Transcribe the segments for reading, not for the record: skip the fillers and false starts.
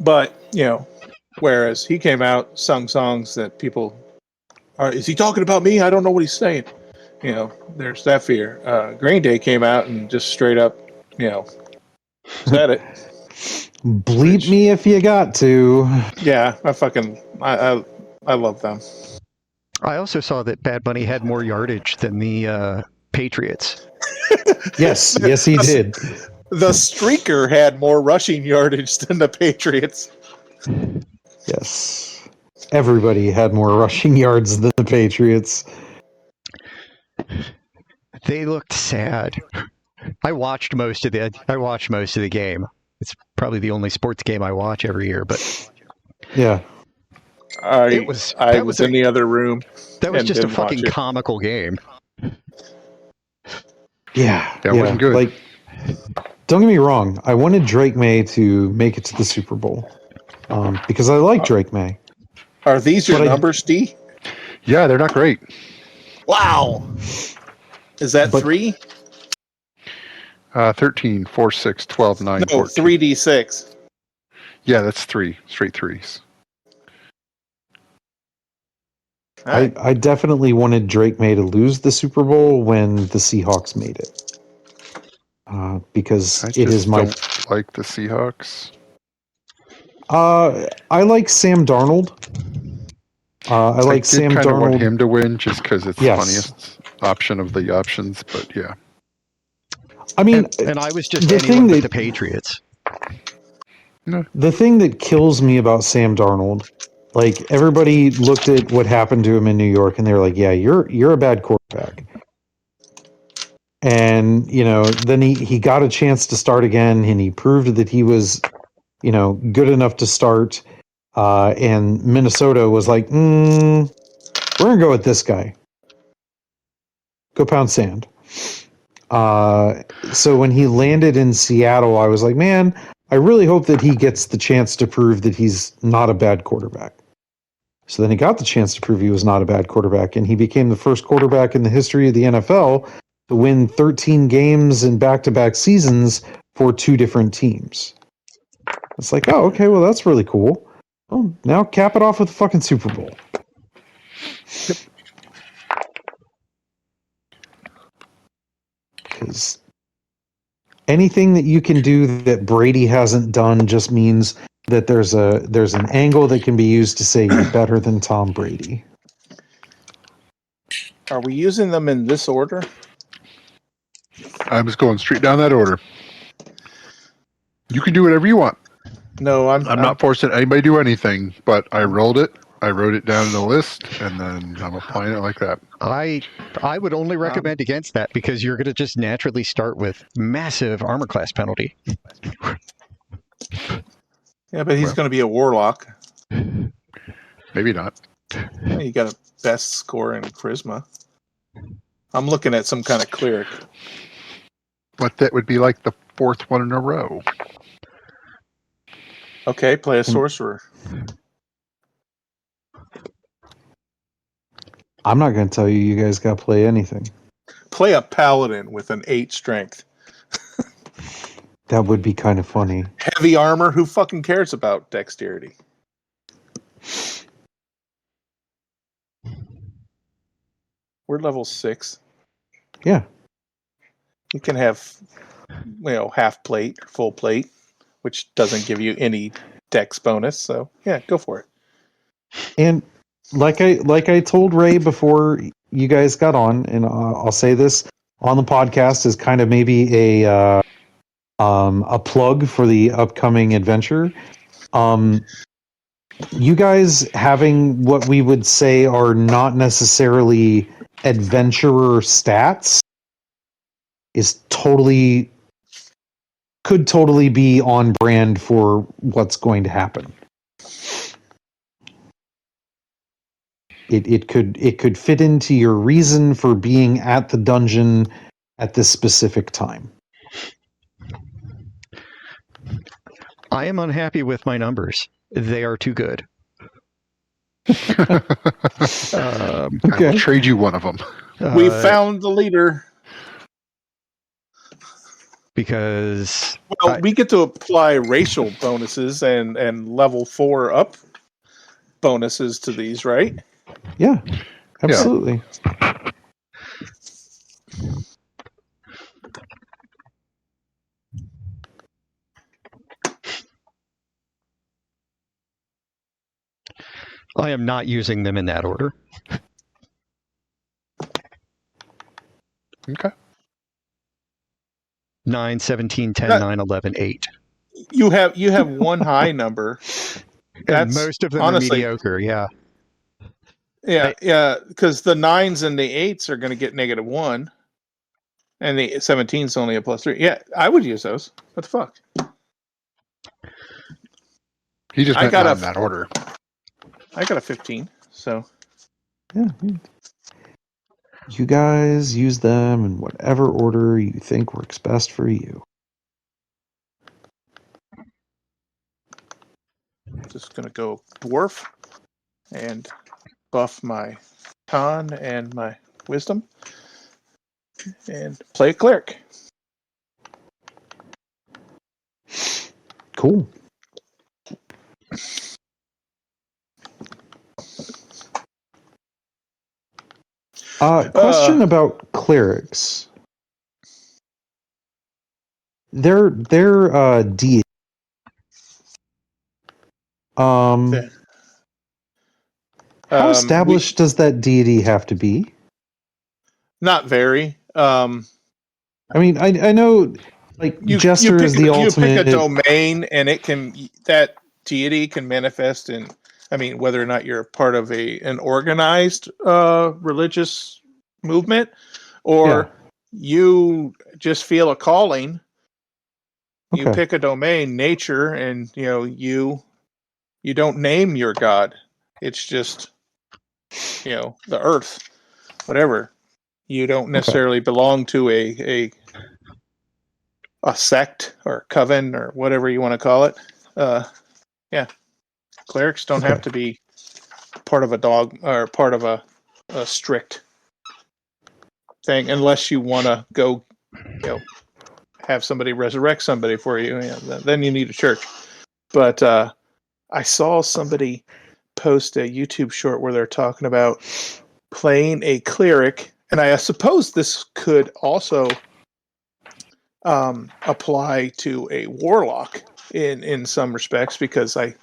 But, whereas he came out, sung songs that people are, is he talking about me? I don't know what he's saying. There's that fear. Green Day came out and just straight up, said it. Bleep me if you got to. Yeah, I love them. I also saw that Bad Bunny had more yardage than the Patriots. Yes, he did. The streaker had more rushing yardage than the Patriots. Yes. Everybody had more rushing yards than the Patriots. They looked sad. I watched most of the game. It's probably the only sports game I watch every year, but yeah. I was in the other room. That was just a fucking comical game. Yeah. That wasn't good. Like, don't get me wrong. I wanted Drake May to make it to the Super Bowl because I like Drake May. Are these your numbers, D? Yeah, they're not great. Wow. Is that 3? 13, 4, 6, 12, 9, no, 14. 3d6. Yeah, that's 3. Straight 3s. Right. I definitely wanted Drake May to lose the Super Bowl when the Seahawks made it. Because I it is my... don't like the Seahawks. I like Sam Darnold. I like Sam Darnold. I kind of want him to win just because it's the funniest option of the options, but yeah. I mean... And I was just anyone but the Patriots. No. The thing that kills me about Sam Darnold, like, everybody looked at what happened to him in New York and they were like, yeah, you're a bad quarterback. And, then he got a chance to start again and he proved that he was, good enough to start. And Minnesota was like, we're going to go with this guy. Go pound sand. So when he landed in Seattle, I was like, man, I really hope that he gets the chance to prove that he's not a bad quarterback. So then he got the chance to prove he was not a bad quarterback, and he became the first quarterback in the history of the NFL to win 13 games in back-to-back seasons for 2 different teams. It's like, oh, okay, well, that's really cool. Well, now cap it off with a fucking Super Bowl. Yep. Because anything that you can do that Brady hasn't done just means that there's an angle that can be used to say you're better than Tom Brady. Are we using them in this order? I was going straight down that order. You can do whatever you want. No, I'm not forcing anybody to do anything, but I rolled it. I wrote it down in the list, and then I'm applying it like that. I would only recommend against that because you're going to just naturally start with massive armor class penalty. Yeah, but he's going to be a warlock. Maybe not. Yeah, you got a best score in charisma. I'm looking at some kind of cleric. But that would be like the 4th one in a row. Okay, play a sorcerer. I'm not going to tell you. You guys got to play anything. Play a paladin with an 8 strength. That would be kind of funny. Heavy armor? Who fucking cares about dexterity? We're level 6. Yeah. You can have, half plate or full plate, which doesn't give you any dex bonus. So yeah, go for it. And like I told Ray before you guys got on, and I'll say this on the podcast as kind of maybe a plug for the upcoming adventure. You guys having what we would say are not necessarily adventurer stats could totally be on brand for what's going to happen. It could fit into your reason for being at the dungeon at this specific time. I am unhappy with my numbers. They are too good. I will trade you one of them. We found the leader. because Well, we get to apply racial bonuses and level 4 up bonuses to these, right? Yeah, absolutely. I am not using them in that order. Okay. 9, 17, 10, That- 9, 11, 8. You have one high number. And That's most of them honestly, are mediocre, yeah. yeah, because the 9s and the 8s are going to get -1, and the 17's only a +3. Yeah, I would use those. What the fuck? He just I meant got not a- in that order. I got a 15, so Yeah. You guys use them in whatever order you think works best for you. just going to go dwarf and buff my con and my wisdom and play a cleric. Cool. Question about clerics. They're deity. The- How established does that deity have to be? Not very. I mean, I know, like, Jester is the you ultimate. pick a domain, and that deity can manifest in. I mean, whether or not you're part of an organized religious movement, or you just feel a calling. You Okay. pick a domain, nature, and you don't name your god. It's just the earth, whatever. You don't necessarily belong to a sect or coven or whatever you want to call it. Yeah, clerics don't have to be part of a dog or part of a strict thing unless you want to go, have somebody resurrect somebody for you. Then you need a church. But I saw somebody post a YouTube short where they're talking about playing a cleric, and I suppose this could also apply to a warlock in some respects, because I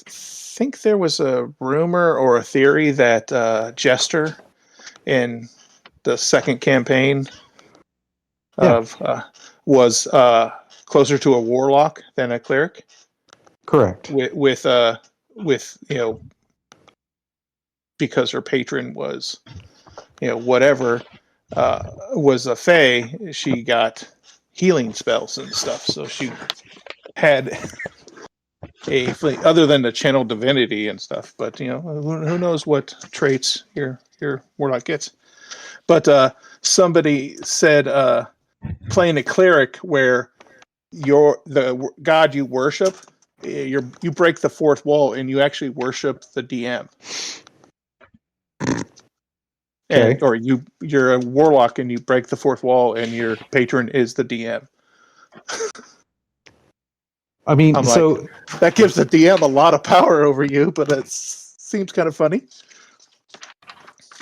think there was a rumor or a theory that Jester in the second campaign of was closer to a warlock than a cleric. Correct. With because her patron was whatever was a fae, she got healing spells and stuff, so she had other than the channel divinity and stuff, but who knows what traits your warlock gets. But somebody said playing a cleric where the god you worship, you break the fourth wall and you actually worship the DM. Okay. Or you're a warlock and you break the fourth wall and your patron is the DM. I mean, I'm so like, that gives the DM a lot of power over you, but it seems kind of funny.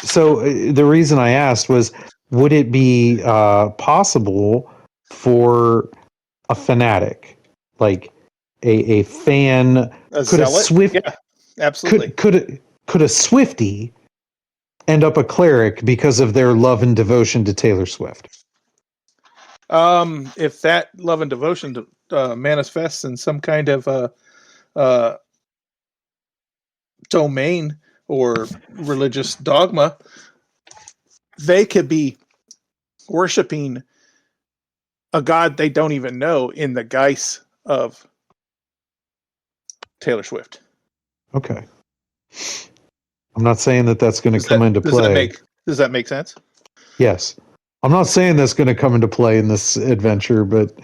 the reason I asked was, would it be possible for a fanatic, like a fan, A could a zealot? swift, Yeah, absolutely. could a Swiftie end up a cleric because of their love and devotion to Taylor Swift? If that love and devotion manifests in some kind of domain or religious dogma, they could be worshiping a god they don't even know in the guise of Taylor Swift. Okay. I'm not saying that that's going to come into play. Does that make sense? Yes. I'm not saying that's going to come into play in this adventure, but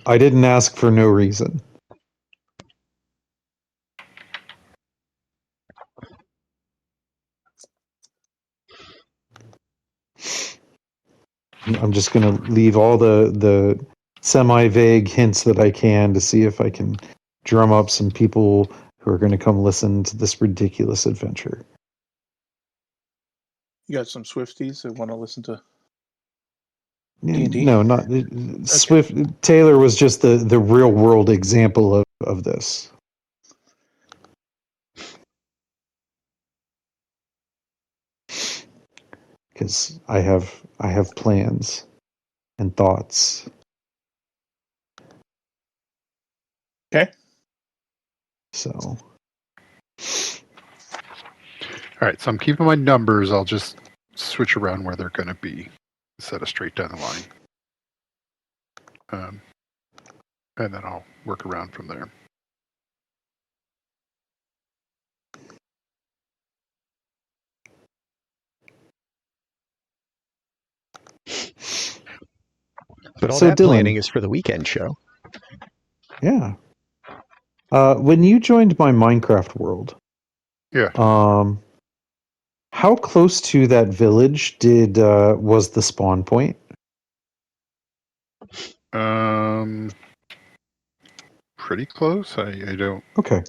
I didn't ask for no reason. I'm just going to leave all the semi-vague hints that I can to see if I can drum up some people who are going to come listen to this ridiculous adventure. You got some Swifties that want to listen to D&D? No, not Swift. Taylor was just the real world example of this. Because I have plans and thoughts. Okay. So, All right, so I'm keeping my numbers. I'll just switch around where they're going to be instead of straight down the line. And then I'll work around from there. But all So, that Dylan, planning is for the weekend show. yeah. When you joined my Minecraft world, Yeah. how close to that village was the spawn point? Pretty close. I don't. Okay.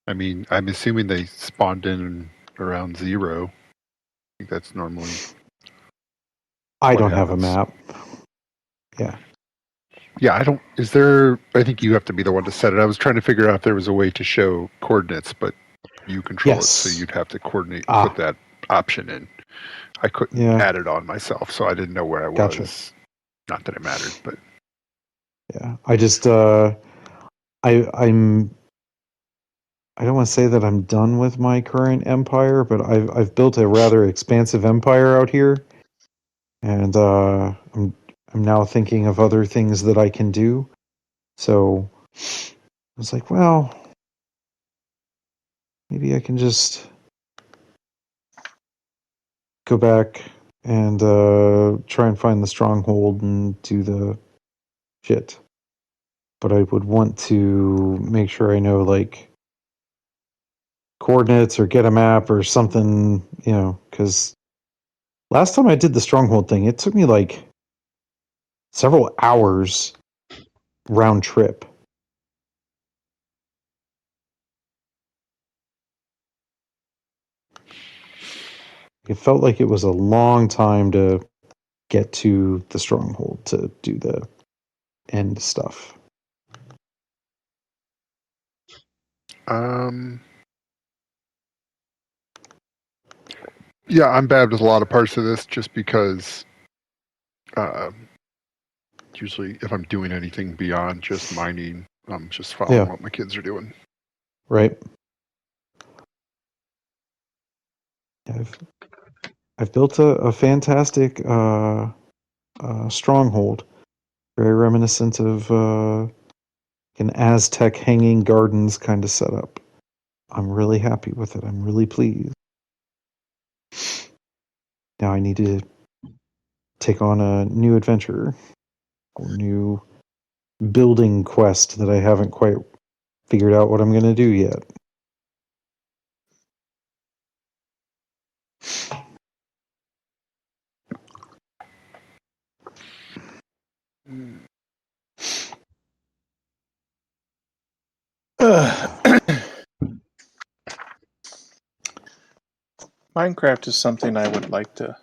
I mean, I'm assuming they spawned in around 0. I think that's normally. I What don't have a happens? map. Yeah. Yeah, I don't. Is there? I think you have to be the one to set it. I was trying to figure out if there was a way to show coordinates, but you control it, so Yes. you'd have to coordinate, Ah. put that option in. I couldn't Yeah. add it on myself, so I didn't know where I Gotcha. was. Not that it mattered, but Yeah. I just I'm I don't want to say that I'm done with my current empire, but I've built a rather expansive empire out here, and I'm now thinking of other things that I can do. So I was like, well, maybe I can just go back and try and find the stronghold and do the shit. But I would want to make sure I know like coordinates or get a map or something, because last time I did the stronghold thing, it took me like several hours round trip. It felt like it was a long time to get to the stronghold to do the end stuff. yeah, I'm bad with a lot of parts of this just because usually if I'm doing anything beyond just mining, I'm just following what my kids are doing. Right. I've built a fantastic stronghold, very reminiscent of an Aztec hanging gardens kind of setup. I'm really happy with it. I'm really pleased. Now I need to take on a new adventure or new building quest that I haven't quite figured out what I'm going to do yet. Minecraft is something I would like to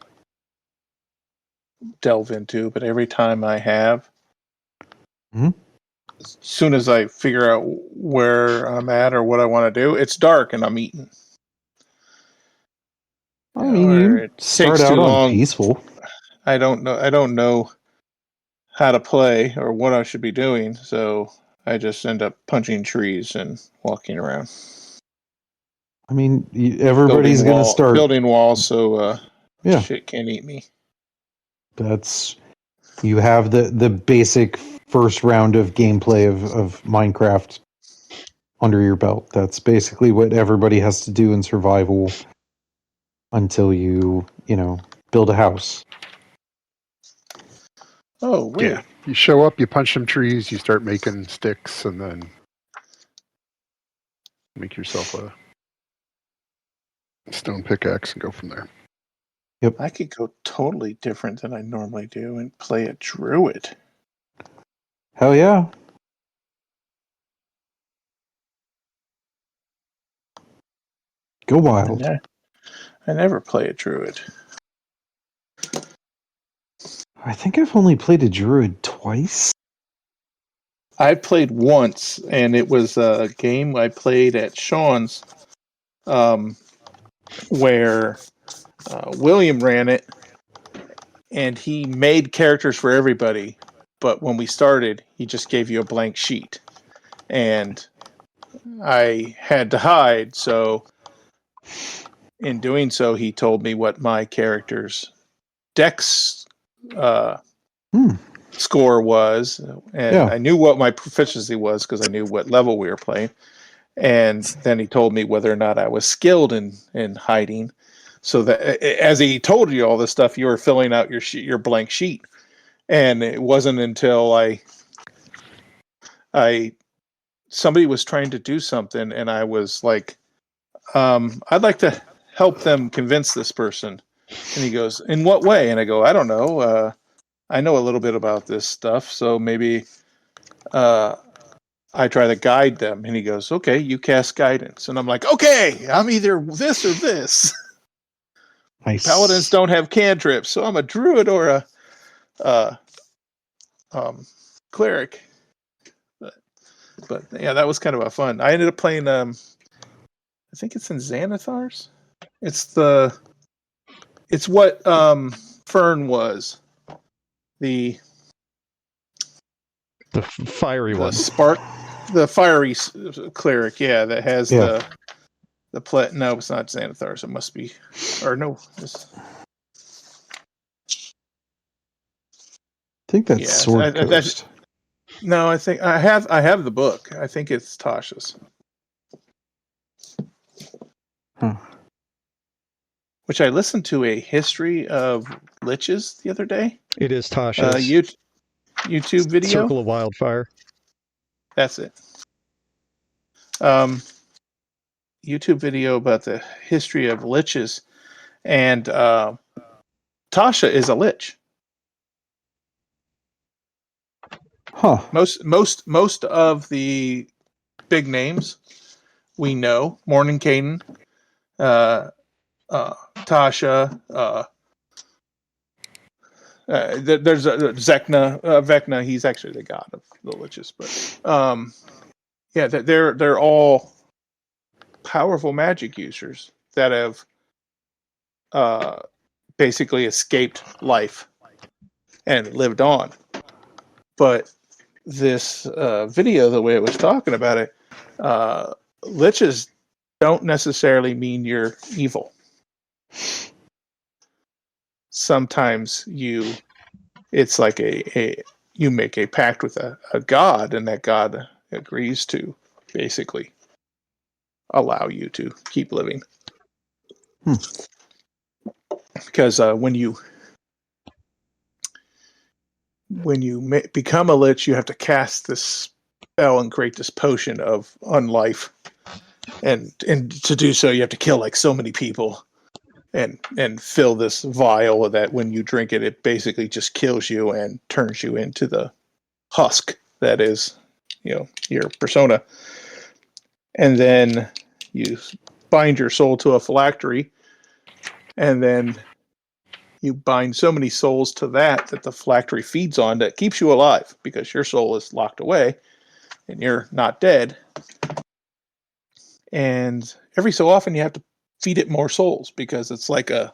delve into, but every time I have, as soon as I figure out where I'm at or what I want to do, it's dark and I'm eating. I mean, you it start takes out too on long. peaceful. I don't know how to play or what I should be doing, so I just end up punching trees and walking around. I mean, everybody's going to start building walls so yeah. shit can't eat me. You have the basic first round of gameplay of Minecraft under your belt. That's basically what everybody has to do in survival until you build a house. Oh, wait. Yeah, you show up, you punch some trees, you start making sticks, and then make yourself a stone pickaxe and go from there. I could go totally different than I normally do and play a druid. Hell yeah. Go wild. I never play a druid. I think I've only played a druid twice. I played once, and it was a game I played at Sean's, where William ran it, and he made characters for everybody. But when we started, he just gave you a blank sheet, and I had to hide. So, in doing so, he told me what my character's dex score was, and I knew what my proficiency was because I knew what level we were playing. And then he told me whether or not I was skilled in hiding. So that as he told you all this stuff, you were filling out your blank sheet. And it wasn't until somebody was trying to do something, and I was like, I'd like to help them convince this person. And he goes, "In what way?" And I go, "I don't know. I know a little bit about this stuff, so maybe I try to guide them." And he goes, "Okay, you cast guidance." And I'm like, "Okay, I'm either this or this." Nice. Paladins don't have cantrips, so I'm a druid or a cleric. But yeah, that was kind of a fun. I ended up playing. I think it's in Xanathars. It's what Fern was. The fiery one. spark, the fiery cleric. Yeah, that has the no, it's not Xanathars. It must be, or no. I think that's Sword Coast. No, I think I have the book. I think it's Tasha's. Which I listened to a history of liches the other day. It is Tasha's. YouTube video. Circle of Wildfire. That's it. YouTube video about the history of liches, and Tasha is a lich. Huh. Most of the big names we know: Mordenkainen, Tasha. There's Vecna. Vecna. He's actually the god of the liches, but yeah, they're all powerful magic users that have basically escaped life and lived on. But this video, the way it was talking about it, liches don't necessarily mean you're evil. Sometimes it's like you make a pact with a god, and that god agrees to basically allow you to keep living. Because when you become a lich, you have to cast this spell and create this potion of unlife, and to do so, you have to kill like so many people, and fill this vial that when you drink it, it basically just kills you and turns you into the husk that is, your persona. And then you bind your soul to a phylactery, and then you bind so many souls to that the phylactery feeds on, that keeps you alive because your soul is locked away and you're not dead. And every so often you have to feed it more souls because it's like an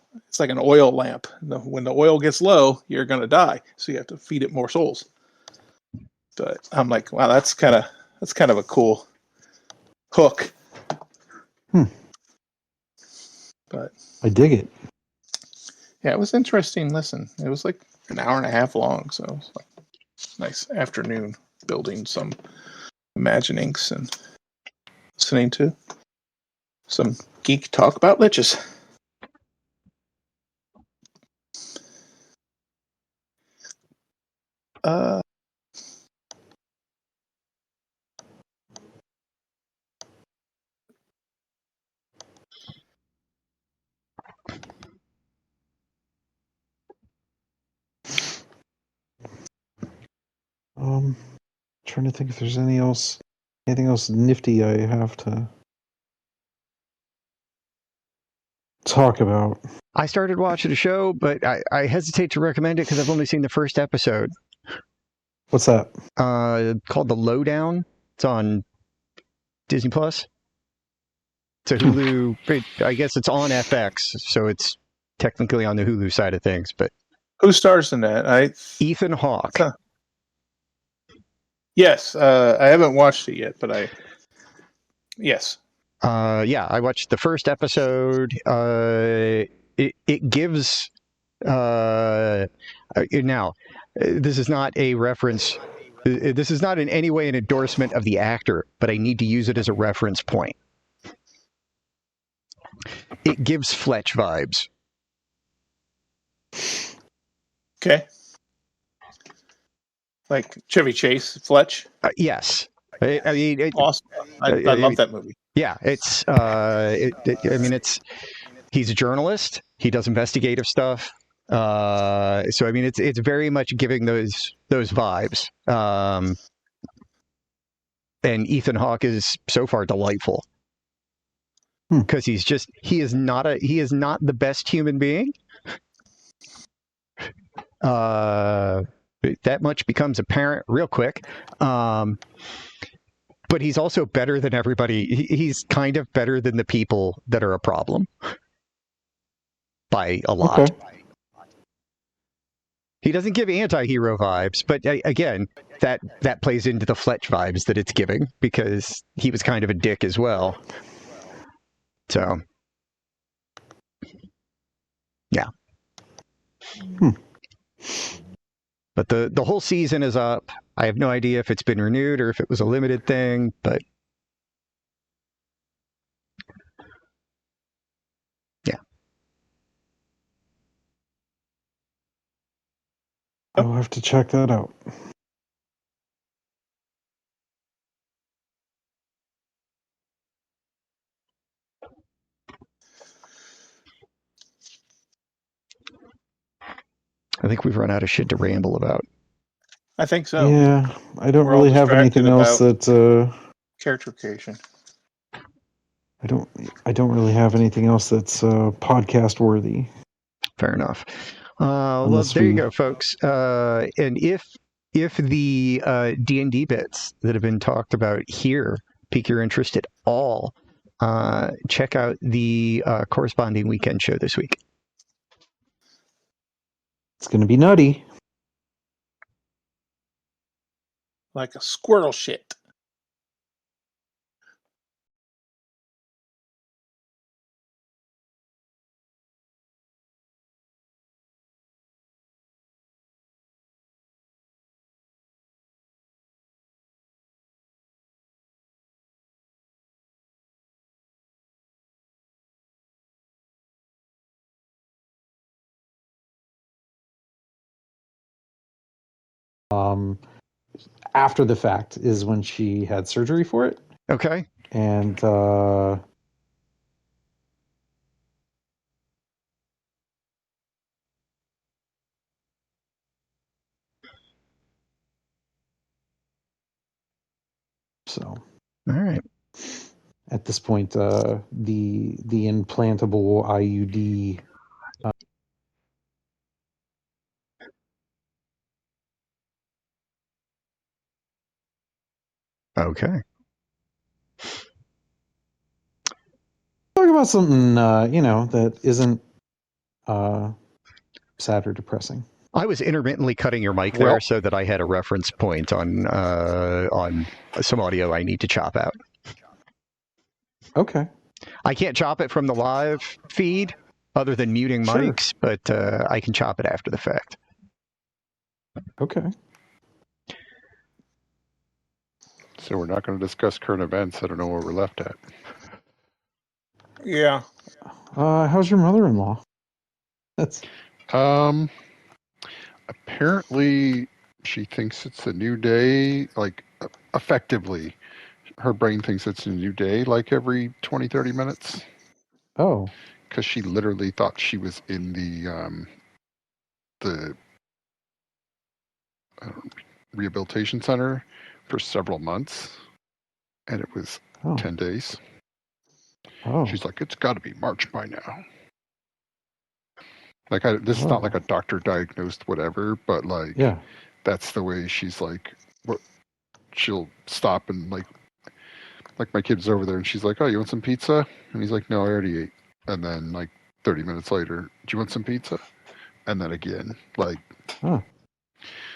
oil lamp. When the oil gets low, you're going to die. So you have to feed it more souls. But I'm like, wow, that's kind of a cool hook. But I dig it. yeah, it was interesting. Listen, it was like an hour and a half long, so it was like nice afternoon building some imaginings and listening to some geek talk about liches. Trying to think if there's anything else nifty I have to talk about. I started watching a show, but I hesitate to recommend it because I've only seen the first episode. What's that? Called The Lowdown. It's on Disney Plus. It's a Hulu. I guess it's on FX, so it's technically on the Hulu side of things. But Who stars in that? Ethan Hawke. Yes, I haven't watched it yet, but yes. Yeah, I watched the first episode. It gives now. This is not a reference. This is not in any way an endorsement of the actor, but I need to use it as a reference point. It gives Fletch vibes. Okay. Like Chevy Chase, Fletch. Yes. I mean, Awesome. I love that movie. Yeah, it's. He's a journalist. He does investigative stuff. So I mean, it's very much giving those vibes. And Ethan Hawke is so far delightful because he is not the best human being. That much becomes apparent real quick. But he's also better than everybody. He's kind of better than the people that are a problem by a lot. Okay. He doesn't give anti-hero vibes, but again, that plays into the Fletch vibes that it's giving because he was kind of a dick as well. So, yeah. But the whole season is up. I have no idea if it's been renewed or if it was a limited thing, but yeah. I'll have to check that out. I think we've run out of shit to ramble about. I think so. Yeah, I don't really have anything else that character creation. I don't really have anything else that's podcast worthy. Fair enough. Well, there you go, folks. And if the D&D bits that have been talked about here pique your interest at all, check out the corresponding weekend show this week. It's going to be nutty. Like a squirrel shit. After the fact is when she had surgery for it. Okay. And so all right. At this point, the implantable IUD Okay. Talk about something that isn't sad or depressing. I was intermittently cutting your mic there so that I had a reference point on some audio I need to chop out. Okay. I can't chop it from the live feed other than muting mics, but I can chop it after the fact. Okay. So we're not going to discuss current events. I don't know where we're left at. Yeah. How's your mother-in-law? That's apparently she thinks it's a new day, like effectively her brain thinks it's a new day like every 20-30 minutes. Oh. Because she literally thought she was in the rehabilitation center for several months, and it was Oh. 10 days. Oh. She's like, it's got to be March by now. Like, this is Oh. not like a doctor diagnosed whatever, but like, Yeah. that's the way she's like. What she'll stop and like my kid's over there, and she's like, "Oh, you want some pizza?" And he's like, "No, I already ate." And then like 30 minutes later, "Do you want some pizza?" And then again, like. Huh.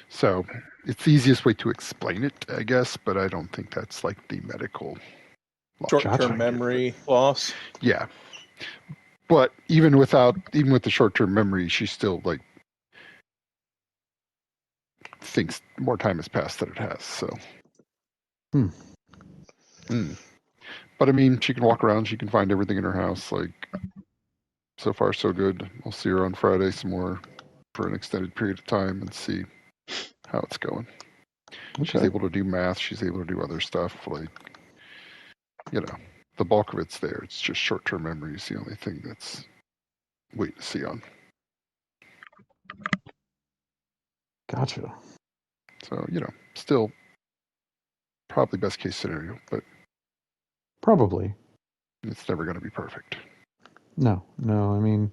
So it's the easiest way to explain it, I guess, but I don't think that's like the medical Short-term Gotcha. memory loss. Yeah. But even with the short-term memory, she still like thinks more time has passed than it has. So. But I mean, she can walk around. She can find everything in her house. Like, so far so good. I'll see her on Friday some more for an extended period of time and see how it's going. She's Okay. able to do math. She's able to do other stuff. Like, the bulk of it's there. It's just short-term memory is the only thing that's waiting to see on. Gotcha. So, still probably best case scenario, but Probably. it's never going to be perfect. No. I mean,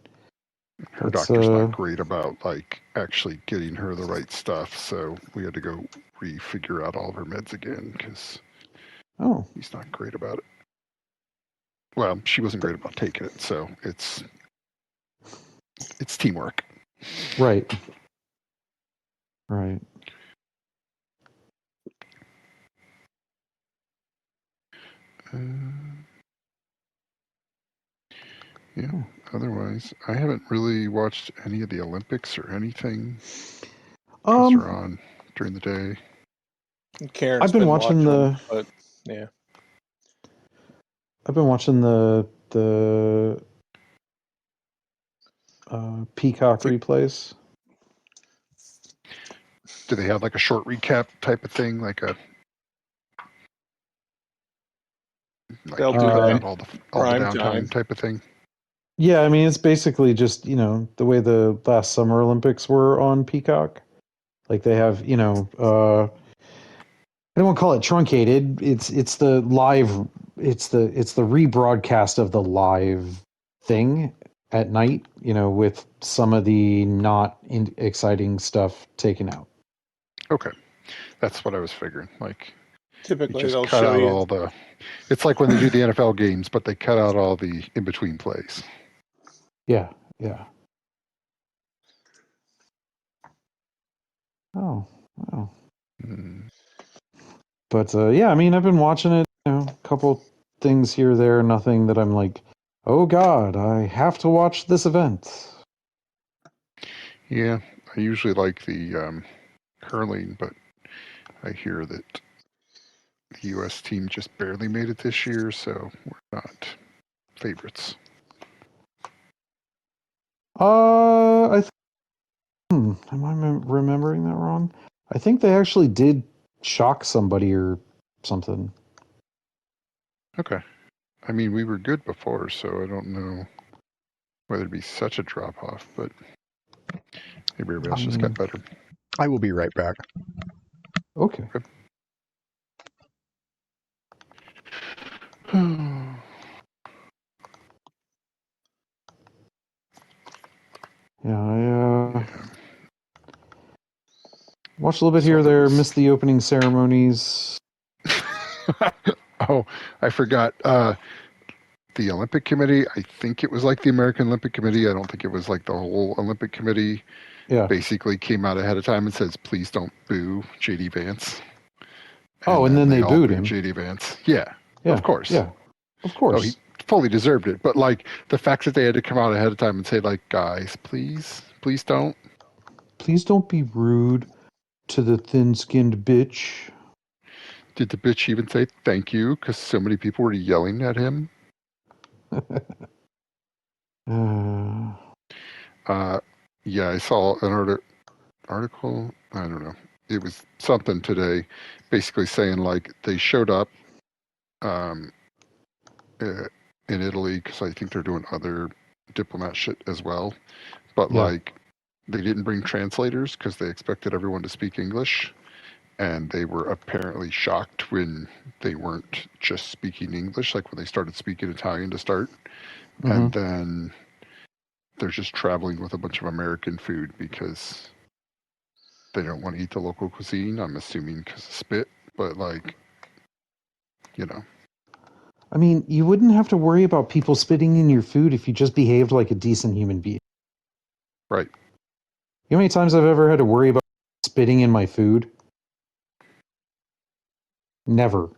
Her That's, doctor's not great about like actually getting her the right stuff, so we had to go refigure out all of her meds again because oh, he's not great about it. Well, she wasn't great about taking it, so it's teamwork. right. Right. Yeah. Otherwise, I haven't really watched any of the Olympics or anything because they're on during the day. Karen's I've been watching them, but yeah. I've been watching the Peacock replays. Do they have like a short recap type of thing, like They'll do cut that out all the prime downtime time. type of thing? Yeah, I mean, it's basically just, the way the last Summer Olympics were on Peacock. Like they have, I don't want to call it truncated. It's the live, it's the rebroadcast of the live thing at night, with some of the not exciting stuff taken out. Okay. That's what I was figuring. Like, Typically, you just they'll cut show out you. all the. It's like when they do the NFL games, but they cut out all the in between plays. Yeah. Oh, wow. But yeah, I mean, I've been watching it. A couple things here or there. Nothing that I'm like, oh God, I have to watch this event. Yeah, I usually like the curling, but I hear that the U.S. team just barely made it this year, so we're not favorites. Am I remembering that wrong? I think they actually did shock somebody or something. Okay. I mean, we were good before, so I don't know whether it'd be such a drop off, but maybe everybody else just got better. I will be right back. Okay. Yeah, I watched a little bit here or there, missed the opening ceremonies. Oh, I forgot. The Olympic Committee, I think it was like the American Olympic Committee. I don't think it was like the whole Olympic Committee. Yeah. Basically came out ahead of time and says, please don't boo J.D. Vance. And then they all booed him. J.D. Vance. Yeah, Yeah, of course. Yeah, of course. Oh, he fully deserved it. But like the fact that they had to come out ahead of time and say, like, guys, please don't. Please don't be rude to the thin-skinned bitch. Did the bitch even say thank you because so many people were yelling at him? Yeah, I saw an article. I don't know. It was something today, basically saying like they showed up in Italy because I think they're doing other diplomat shit as well. But like they didn't bring translators because they expected everyone to speak English. and they were apparently shocked when they weren't just speaking English, like when they started speaking Italian to start. And then they're just traveling with a bunch of American food because they don't want to eat the local cuisine. I'm assuming because of spit, but like, you know. I mean, you wouldn't have to worry about people spitting in your food if you just behaved like a decent human being. Right. You know how many times I've ever had to worry about spitting in my food? Never.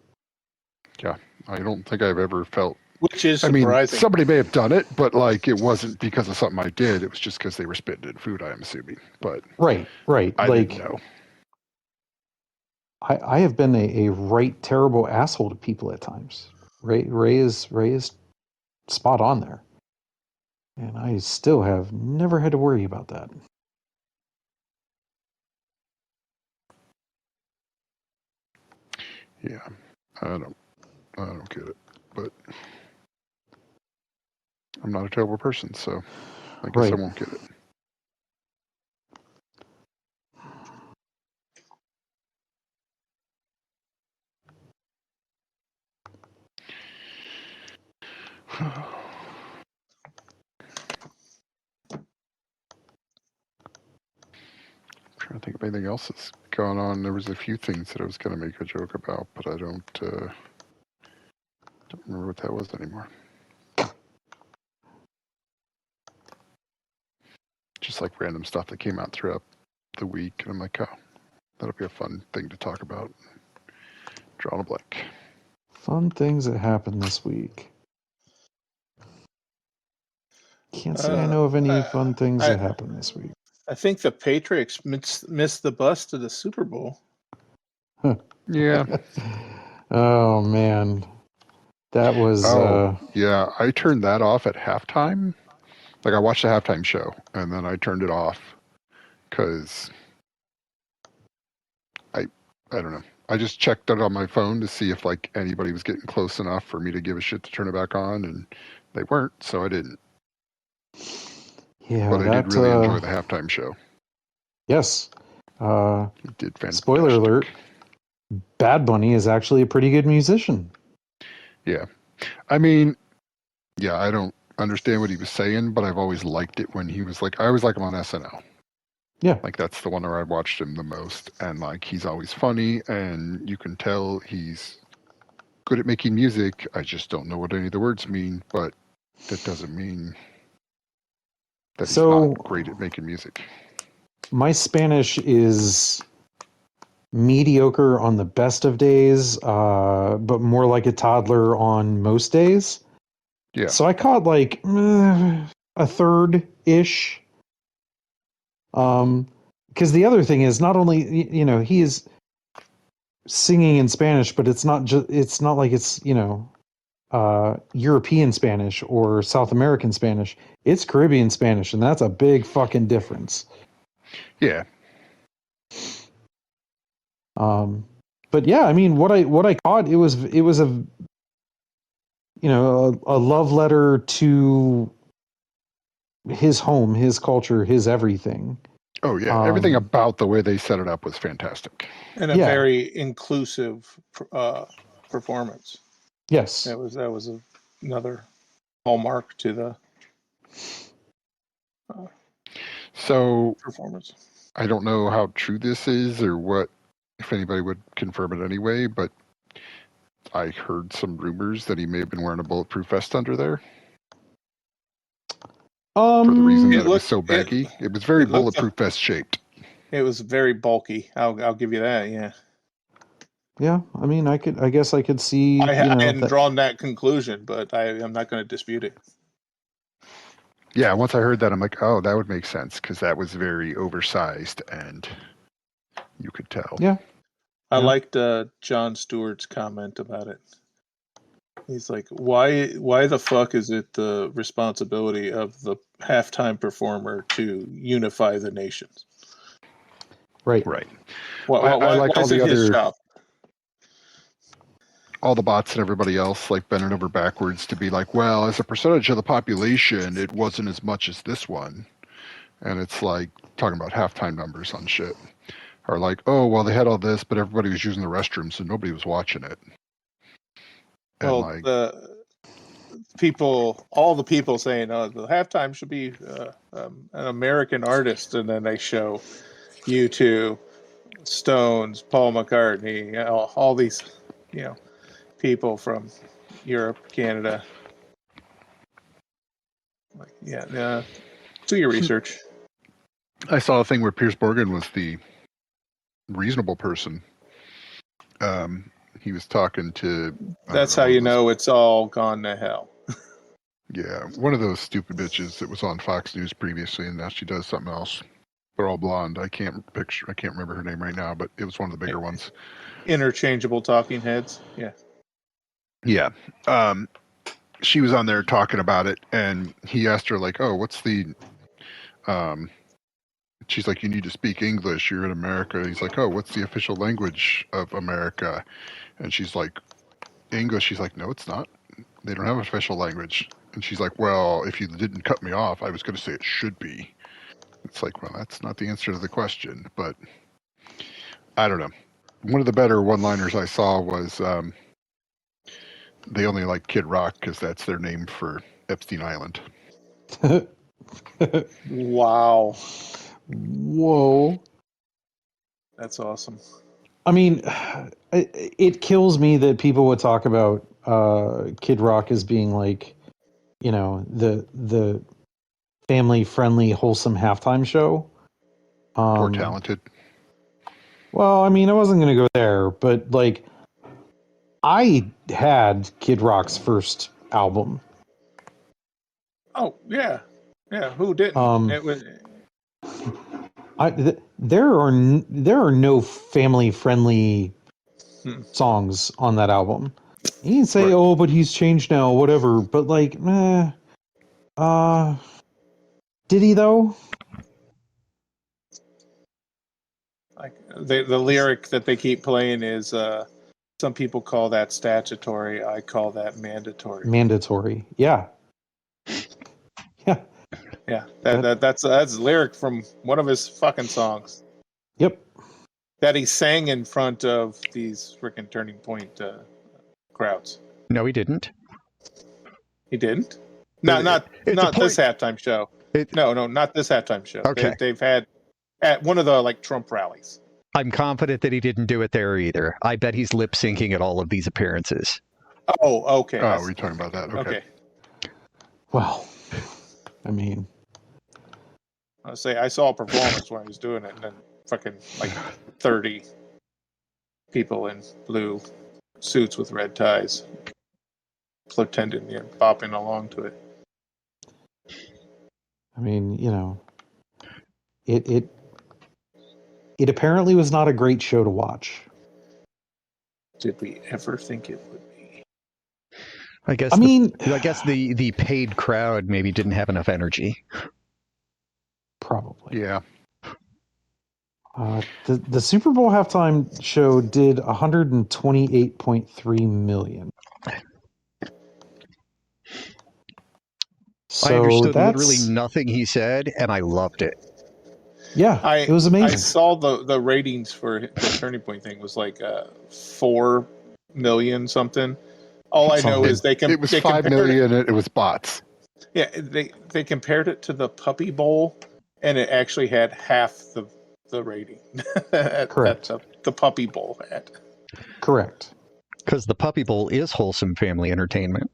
Yeah. I don't think I've ever felt. Which is I mean, surprising. somebody may have done it, but like it wasn't because of something I did. It was just because they were spitting in food, I'm assuming. But Right. I Like, didn't know. I have been a right terrible asshole to people at times. Ray is spot on there. And I still have never had to worry about that. Yeah. I don't get it. But I'm not a terrible person, so I guess I Right. won't get it. Trying to think of anything else that's gone on. There was a few things that I was going to make a joke about, but I don't remember what that was anymore. Just like random stuff that came out throughout the week, and I'm like, oh, that'll be a fun thing to talk about. Drawing a blank. Fun things that happened this week. Can't say I know of any fun things that happened this week. I think the Patriots missed the bus to the Super Bowl. Yeah. Oh man, that was. Yeah. I turned that off at halftime. Like I watched the halftime show, and then I turned it off because I don't know. I just checked it on my phone to see if like anybody was getting close enough for me to give a shit to turn it back on, and they weren't, so I didn't. Yeah, but I did really enjoy the halftime show. Yes. It did fantastic. Spoiler alert. Bad Bunny is actually a pretty good musician. Yeah. I mean, yeah, I don't understand what he was saying, but I've always liked it when he was like, I always like him on SNL. Yeah. Like that's the one where I watched him the most. And like he's always funny and you can tell he's good at making music. I just don't know what any of the words mean, but that doesn't mean that he's not great at making music. My Spanish is mediocre on the best of days, but more like a toddler on most days. Yeah. So I caught like a third ish. Because the other thing is not only he is singing in Spanish, but it's not like it's European Spanish or South American Spanish. It's Caribbean Spanish, and that's a big fucking difference. Yeah. But yeah, I mean, what I caught, it was a a love letter to his home, his culture, his everything. Oh yeah, everything about the way they set it up was fantastic, and a very inclusive performance. Yes, that was another hallmark to the performance. I don't know how true this is or what, if anybody would confirm it anyway, but I heard some rumors that he may have been wearing a bulletproof vest under there. For the reason that it was so baggy. It was very bulletproof vest shaped. It was very bulky. I'll give you that. Yeah. Yeah, I mean, I guess I could see. I hadn't drawn that conclusion, but I'm not going to dispute it. Yeah, once I heard that, I'm like, oh, that would make sense because that was very oversized, and you could tell. Yeah. I liked Jon Stewart's comment about it. He's like, why the fuck is it the responsibility of the halftime performer to unify the nations? Right. Why like all the other, all the bots and everybody else like bending over backwards to be like, well, as a percentage of the population, it wasn't as much as this one. And it's like talking about halftime numbers on shit. are like, oh, well, they had all this, but everybody was using the restroom, so nobody was watching it. And Well, like, all the people saying, "Oh, the halftime should be an American artist," and then they show U2, Stones, Paul McCartney, all these, people from Europe, Canada. Like, yeah. Do your research. I saw a thing where Piers Morgan was the reasonable person. He was talking to. That's how you know it's all gone to hell. Yeah, one of those stupid bitches that was on Fox News previously, and now she does something else. They're all blonde. I can't remember her name right now, but it was one of the bigger ones. Interchangeable talking heads. Yeah. Yeah. She was on there talking about it, and he asked her like, "Oh, what's the?" She's like, "You need to speak English. You're in America." He's like, "Oh, what's the official language of America?" And she's like, "English." She's like, "No, it's not. They don't have an official language." And she's like, "Well, if you didn't cut me off, I was going to say it should be." It's like, well, that's not the answer to the question, but I don't know. One of the better one-liners I saw was they only like Kid Rock because that's their name for Epstein Island. Wow. Whoa. That's awesome. I mean, it kills me that people would talk about Kid Rock as being like, the family-friendly, wholesome halftime show. Or talented. Well, I mean, I wasn't going to go there, but like, I had Kid Rock's first album. Oh yeah. Who didn't? It was. There are no family-friendly songs on that album. You can say, Right. "Oh, but he's changed now," whatever. But like, did he though? Like the lyric that they keep playing is some people call that statutory, I call that mandatory. Mandatory, yeah. Yeah, that's a lyric from one of his fucking songs. Yep. That he sang in front of these freaking Turning Point crowds. No, he didn't. He didn't. Not this halftime show. No, not this halftime show. Okay. They've had at one of the like Trump rallies. I'm confident that he didn't do it there either. I bet he's lip syncing at all of these appearances. Oh, okay. Oh, we're talking about that. Okay. Well, I mean, I'll say I saw a performance when he was doing it, and then fucking like 30 people in blue suits with red ties pretending, bopping along to it. I mean, it apparently was not a great show to watch. Did we ever think it would be? I guess the paid crowd maybe didn't have enough energy. Probably. Yeah. The Super Bowl halftime show did 128.3 million. So I understood literally nothing he said, and I loved it. Yeah, it was amazing. I saw the ratings for the Turning Point thing was like 4 million something. All I know is it was 5 million. It was bots. Yeah, they compared it to the Puppy Bowl, and it actually had half the rating. Correct. The Puppy Bowl had. Correct. Because the Puppy Bowl is wholesome family entertainment.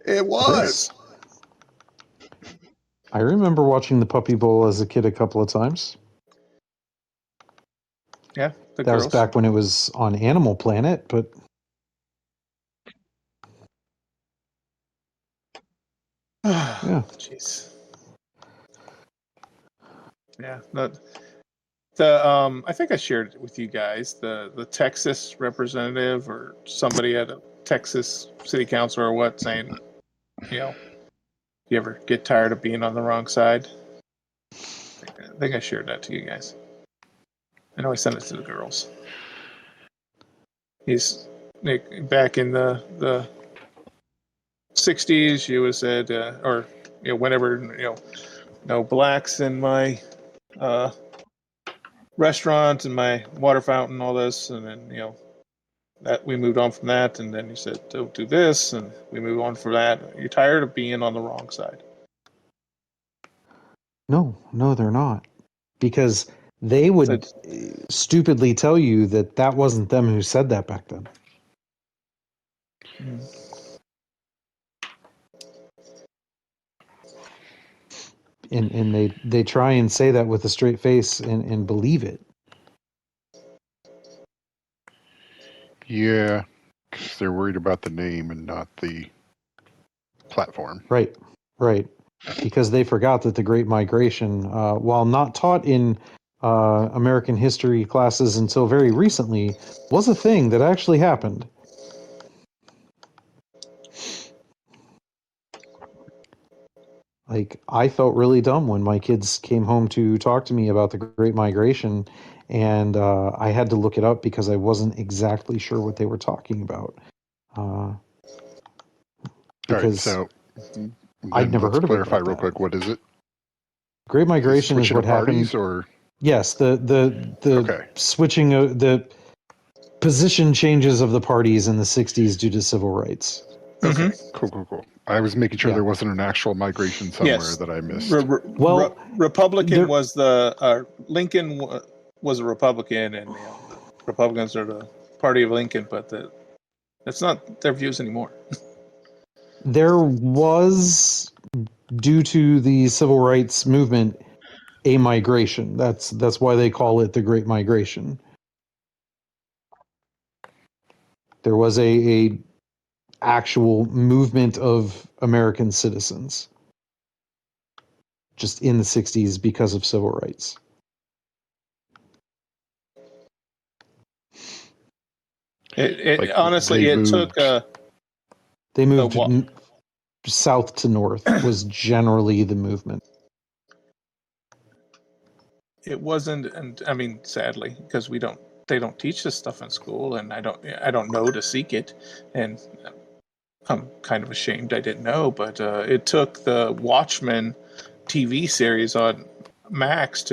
It was. I remember watching the Puppy Bowl as a kid a couple of times. Yeah, that was back when it was on Animal Planet, but yeah, jeez. Yeah, I think I shared it with you guys. The Texas representative or somebody at a Texas city council or what saying, you ever get tired of being on the wrong side? I think I shared that to you guys. I know I sent it to the girls. He's back in the 60s. You was said, or whenever no blacks in my restaurant and my water fountain, all this, and then that we moved on from that, and then he said, "Don't do this," and we moved on from that. You're tired of being on the wrong side. No, they're not. Because they would stupidly tell you that that wasn't them who said that back then. And they try and say that with a straight face and believe it. Yeah, because they're worried about the name and not the platform. Right. Because they forgot that the Great Migration, while not taught in American history classes until very recently, was a thing that actually happened. Like, I felt really dumb when my kids came home to talk to me about the Great Migration, and I had to look it up because I wasn't exactly sure what they were talking about. Because All right, so I'd never heard of it. Clarify like real that. quick. What is it? Great Migration is Switching what of parties, happened. or Yes, the Okay. switching of the position changes of the parties in the 60s due to civil rights. okay, cool. I was making sure Yeah. there wasn't an actual migration somewhere Yes. that I missed. Well, Republican there- was the Lincoln was a Republican, and Republicans are the party of Lincoln, but that's not their views anymore. There was, due to the civil rights movement, a migration. That's why they call it the Great Migration. There was a actual movement of American citizens just in the 60s because of civil rights. It Like, honestly, they it took. moved- They moved what? south to north was generally the movement. It wasn't, and I mean, sadly, because they don't teach this stuff in school, and I don't know to seek it, and I'm kind of ashamed I didn't know. But it took the Watchmen TV series on Max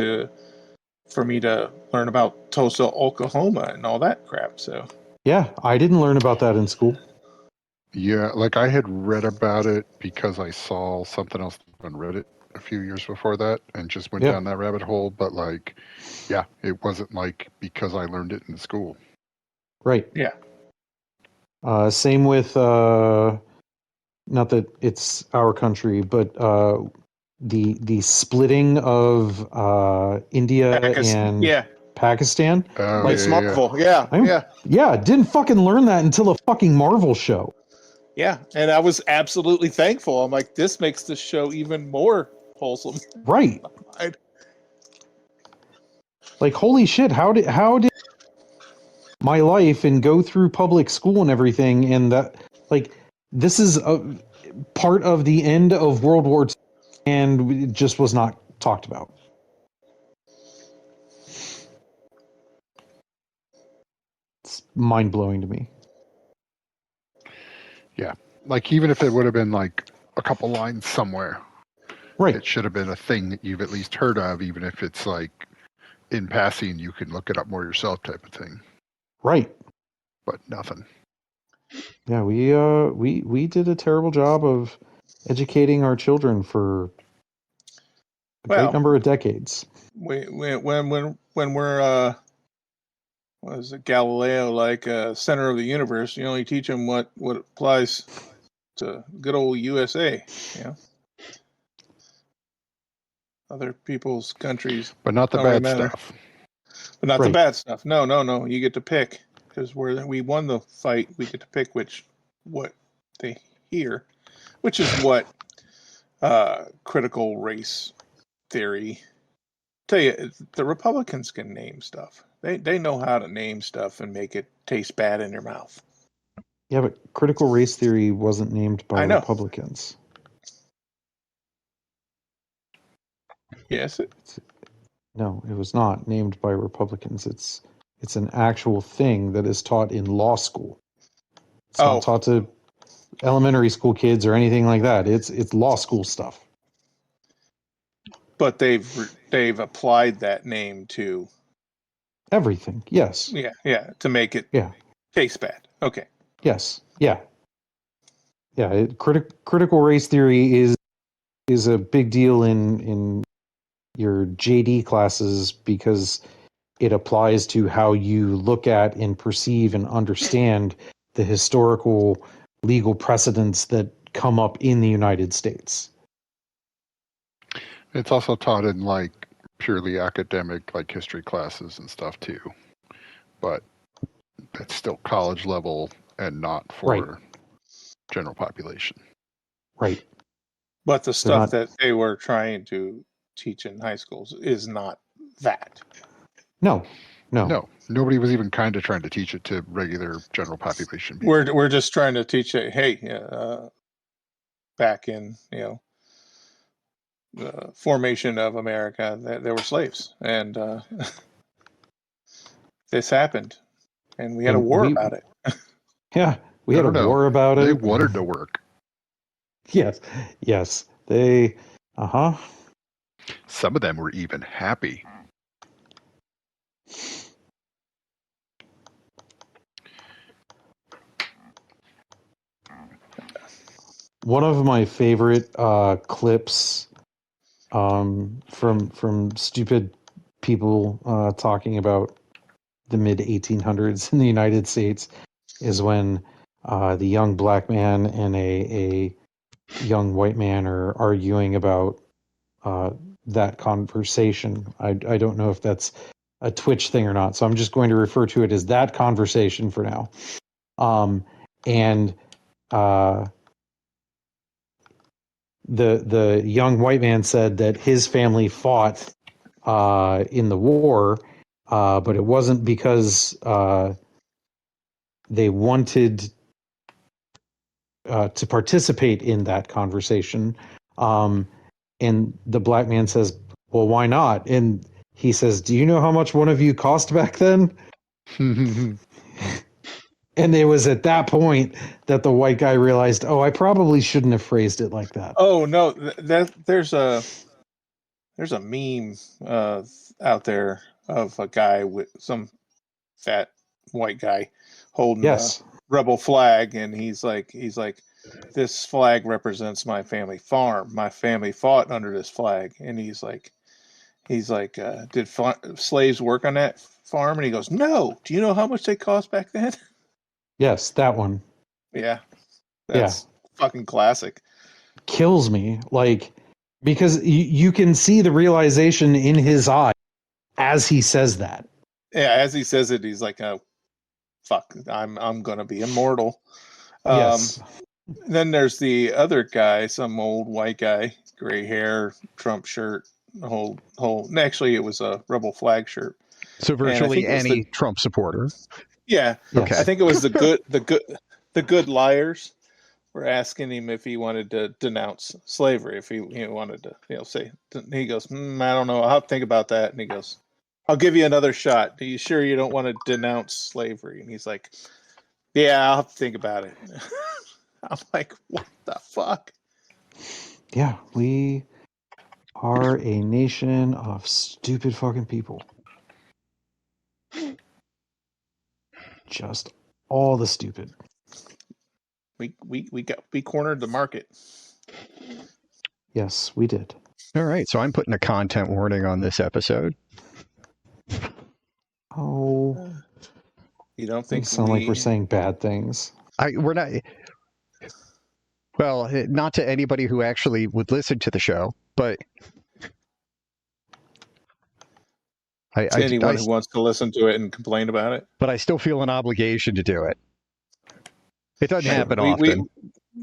for me to learn about Tulsa, Oklahoma, and all that crap. So Yeah, I didn't learn about that in school. Yeah, like I had read about it because I saw something else on Reddit a few years before that and just went Yep. down that rabbit hole. But like, yeah, it wasn't like because I learned it in school. Right. yeah, Same with, not that it's our country, but the splitting of India and yeah, Pakistan. Oh, like yeah, Marvel, yeah, Yeah, didn't fucking learn that until a fucking Marvel show. yeah, and I was absolutely thankful. I'm like, this makes the show even more wholesome. Right. Like, holy shit, how did my life and go through public school and everything, and that, like, this is a part of the end of World War II, and it just was not talked about. It's mind-blowing to me. yeah. Like even if it would have been like a couple lines somewhere, Right. it should have been a thing that you've at least heard of, even if it's like in passing, you can look it up more yourself, type of thing. Right. But nothing. Yeah, we did a terrible job of educating our children for a great number of decades. When we're what is it, Galileo, like center of the universe, you only teach them what applies to good old USA, other people's countries, But not the don't really bad matter. stuff. But not the Right. bad stuff. No, you get to pick, because we won the fight. We get to pick what they hear, which is what critical race theory. Tell you, the Republicans can name stuff. They know how to name stuff and make it taste bad in their mouth. Yeah, but critical race theory wasn't named by I know. Republicans. Yes. No, it was not named by Republicans. It's an actual thing that is taught in law school. It's not taught to elementary school kids or anything like that. It's law school stuff. But they've applied that name to Everything. Yes. Yeah, to make it Yeah. taste bad. Okay. Yes. Yeah. Yeah. Critical race theory is a big deal in your JD classes because it applies to how you look at and perceive and understand the historical legal precedents that come up in the United States. It's also taught in like purely academic, like history classes and stuff too. But it's still college level and not for Right. general population. Right. But the stuff not- that they were trying to teach in high schools is not that. No. No, nobody was even kind of trying to teach it to regular general population people. We're just trying to teach it. Hey, back in the formation of America, there were slaves, and this happened, and we had a And war about it. Yeah. We had a No. war about They it. wanted to work. Yes. Yes. They Some of them were even happy. One of my favorite clips from stupid people talking about the mid 1800s in the United States is when the young black man and a young white man are arguing about that conversation. I don't know if that's a Twitch thing or not, so I'm just going to refer to it as that conversation for now. And the young white man said that his family fought in the war, but it wasn't because they wanted to participate in that conversation. And the black man says, "Well, why not?" And he says, "Do you know how much one of you cost back then?" And it was at that point that the white guy realized, "Oh, I probably shouldn't have phrased it like that." Oh no, there's a meme out there of a guy with some fat white guy holding Yes. a rebel flag, and he's like, this flag represents my family farm. My family fought under this flag, and he's like, did slaves work on that farm? And he goes, no. Do you know how much they cost back then? Yes, that one. Yeah, that's fucking classic. Kills me, like, because you can see the realization in his eye as he says that. Yeah, as he says it, he's like, oh, fuck, I'm gonna be immortal. Yes. Then there's the other guy, some old white guy, gray hair, Trump shirt, whole. Actually, it was a rebel flag shirt. So And I virtually think it was any Trump supporter. Yeah, Yes. I think it was the good liars were asking him if he wanted to denounce slavery, if he wanted to say. He goes, I don't know, I'll have to think about that. And he goes, I'll give you another shot. Are you sure you don't want to denounce slavery? And he's like, yeah, I'll have to think about it. I'm like, what the fuck? Yeah, we are a nation of stupid fucking people. Just all the stupid. We cornered the market. Yes, we did. All right, so I'm putting a content warning on this episode. Oh, You don't it think sound like we're saying bad things. We're not. Well, not to anybody who actually would listen to the show, but to anyone who wants to listen to it and complain about it? But I still feel an obligation to do it. It doesn't happen we, often.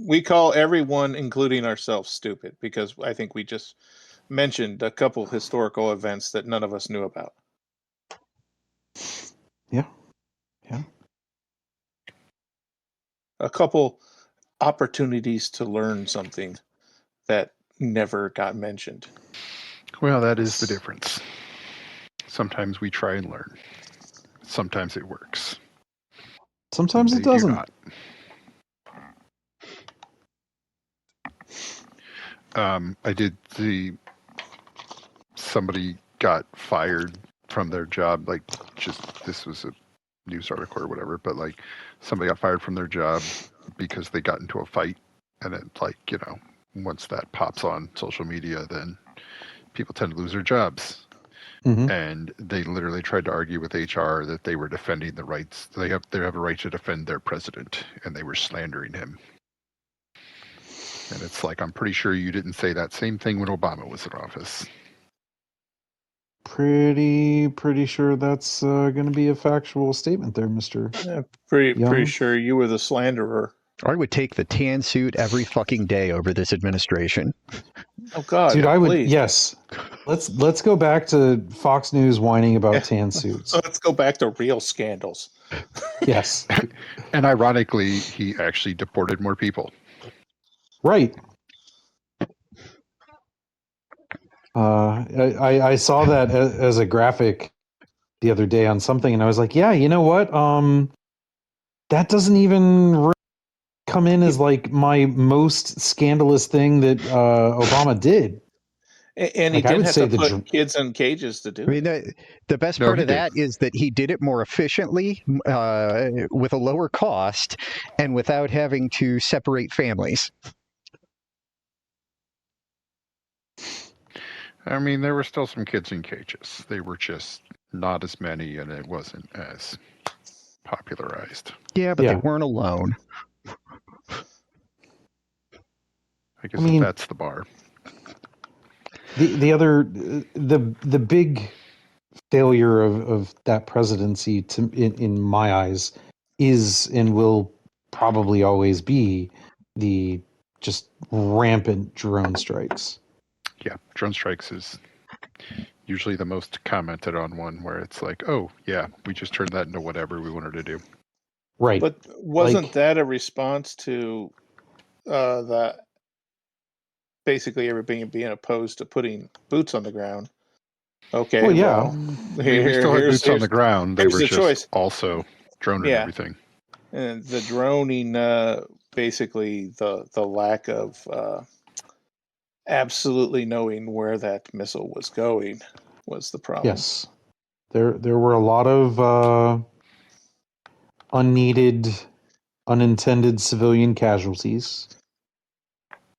We call everyone, including ourselves, stupid because I think we just mentioned a couple historical events that none of us knew about. Yeah. A couple opportunities to learn something that never got mentioned. Well, that is the difference. Sometimes we try and learn. Sometimes it works. Sometimes They it doesn't. do not. I did somebody got fired from their job. Like, just this was a news article or whatever, but like somebody got fired from their job because they got into a fight, and it, like, you know, once that pops on social media, then people tend to lose their jobs. Mhm. And they literally tried to argue with HR that they were defending the rights. They have a right to defend their president, and they were slandering him. And it's like, I'm pretty sure you didn't say that same thing when Obama was in office. Pretty sure that's going to be a factual statement there, Mister. Pretty Young. sure you were the slanderer. I would take the tan suit every fucking day over this administration. Oh God, Dude, I would. please. Yes, let's go back to Fox News whining about Yeah. tan suits. Let's go back to real scandals. Yes, And ironically, he actually deported more people. right. I saw that as a graphic the other day on something, and I was like, yeah, you know what? That doesn't even come in as like my most scandalous thing that Obama did. And he Like, I didn't would have say to the put kids in cages to do I it. mean, the best No, part he of did. that is that he did it more efficiently, with a lower cost, and without having to separate families. I mean, there were still some kids in cages. They were just not as many, and it wasn't as popularized. Yeah, but Yeah. they weren't alone. I guess I mean- that's the bar. The other the big failure of that presidency in my eyes is and will probably always be the just rampant drone strikes. Yeah, drone strikes is usually the most commented on one, where it's like, oh yeah, we just turned that into whatever we wanted to do. Right. But wasn't Like- that a response to that basically everybody being opposed to putting boots on the ground? Okay, Well, yeah. I mean, we still had boots on the ground. They here's were the just choice. also droning Yeah. everything. And the droning, basically the lack of absolutely knowing where that missile was going was the problem. Yes. There were a lot of unneeded, unintended civilian casualties.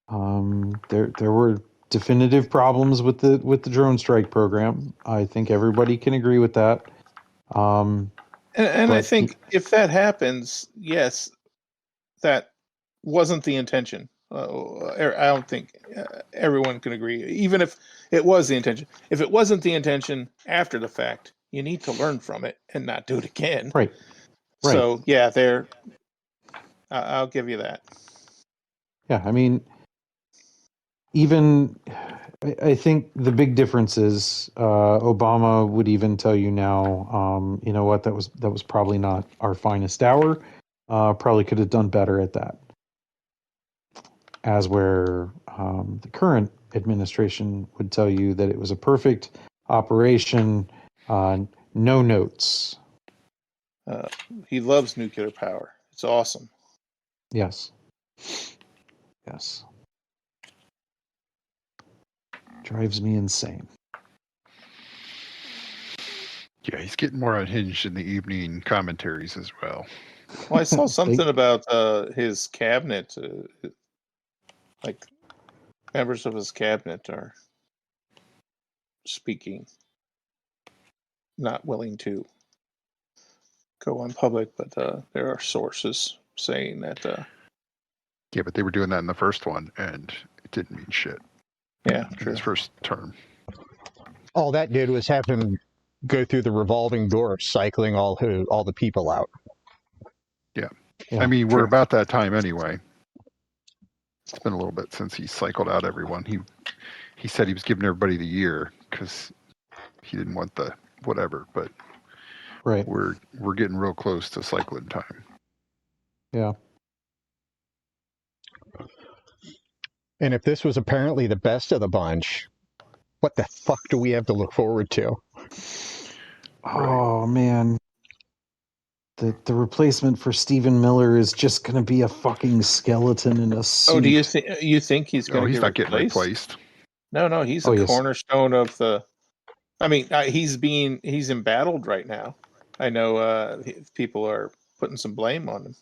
There were definitive problems with the drone strike program. I think everybody can agree with that. And I But- think if that happens, yes, that wasn't the intention. I don't think everyone can agree, even if it was the intention. If it wasn't the intention after the fact, you need to learn from it and not do it again. Right. Right. So yeah, I'll give you that. Yeah, I mean, even I think the big difference is Obama would even tell you now, you know what, that was probably not our finest hour. Probably could have done better at that. As where the current administration would tell you that it was a perfect operation, no notes. He loves nuclear power. It's awesome. Yes. Yes. Drives me insane. Yeah, he's getting more unhinged in the evening commentaries as well. Well, I saw something about his cabinet. Like members of his cabinet are speaking, not willing to go on public, but there are sources saying that. Yeah, but they were doing that in the first one, and it didn't mean shit Yeah, in true. his first term. All that did was have him go through the revolving door of cycling all the people out. Yeah, I mean, we're true. about that time anyway. It's been a little bit since he cycled out everyone. He said he was giving everybody the year because he didn't want the whatever, but right. we're getting real close to cycling time. Yeah. And if this was apparently the best of the bunch, what the fuck do we have to look forward to? Oh man. The replacement for Stephen Miller is just going to be a fucking skeleton in a suit. Oh, do you think he's going Oh, to he's get not getting replaced. No, he's Oh, a yes. cornerstone of the I mean, he's embattled right now. I know people are putting some blame on him.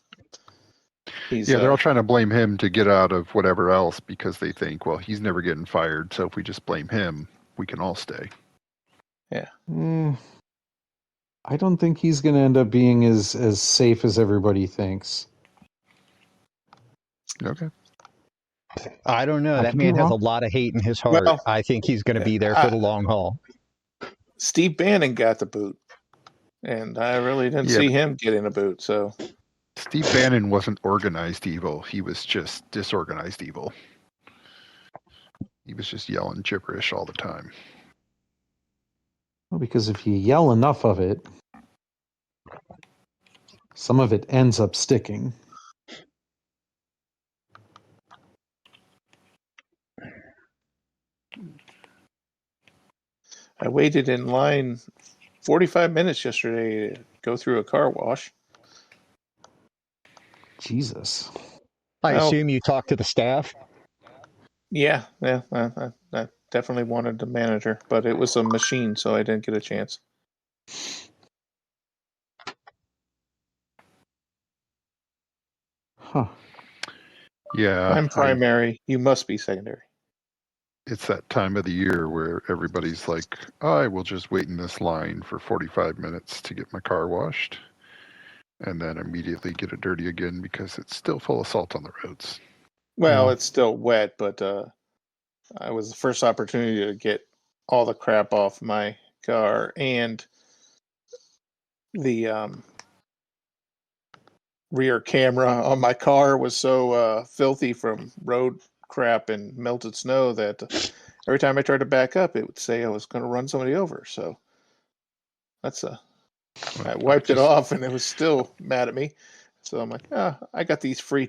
They're all trying to blame him to get out of whatever else because they think, well, he's never getting fired, so if we just blame him, we can all stay. Yeah. I don't think he's going to end up being as safe as everybody thinks. Okay. I don't know. I That could be man has a wrong. lot of hate in his heart. Well, I think he's going to be there for the long haul. Steve Bannon got the boot, and I really didn't Yeah, see but- him getting a boot. So Steve Bannon wasn't organized evil. He was just disorganized evil. He was just yelling gibberish all the time. Well, because if you yell enough of it, some of it ends up sticking. I waited in line 45 minutes yesterday to go through a car wash. Jesus. I Well, assume you talked to the staff. Yeah. I definitely wanted the manager, but it was a machine, so I didn't get a chance. Huh. Yeah, I'm primary. You must be secondary. it's that time of the year where everybody's like, I will just wait in this line for 45 minutes to get my car washed and then immediately get it dirty again because it's still full of salt on the roads. Well, Yeah. it's still wet, but I was the first opportunity to get all the crap off my car, and the rear camera on my car was so filthy from road crap and melted snow that every time I tried to back up, it would say I was going to run somebody over. So that's I wiped it off, and it was still mad at me. So I'm like, I got these free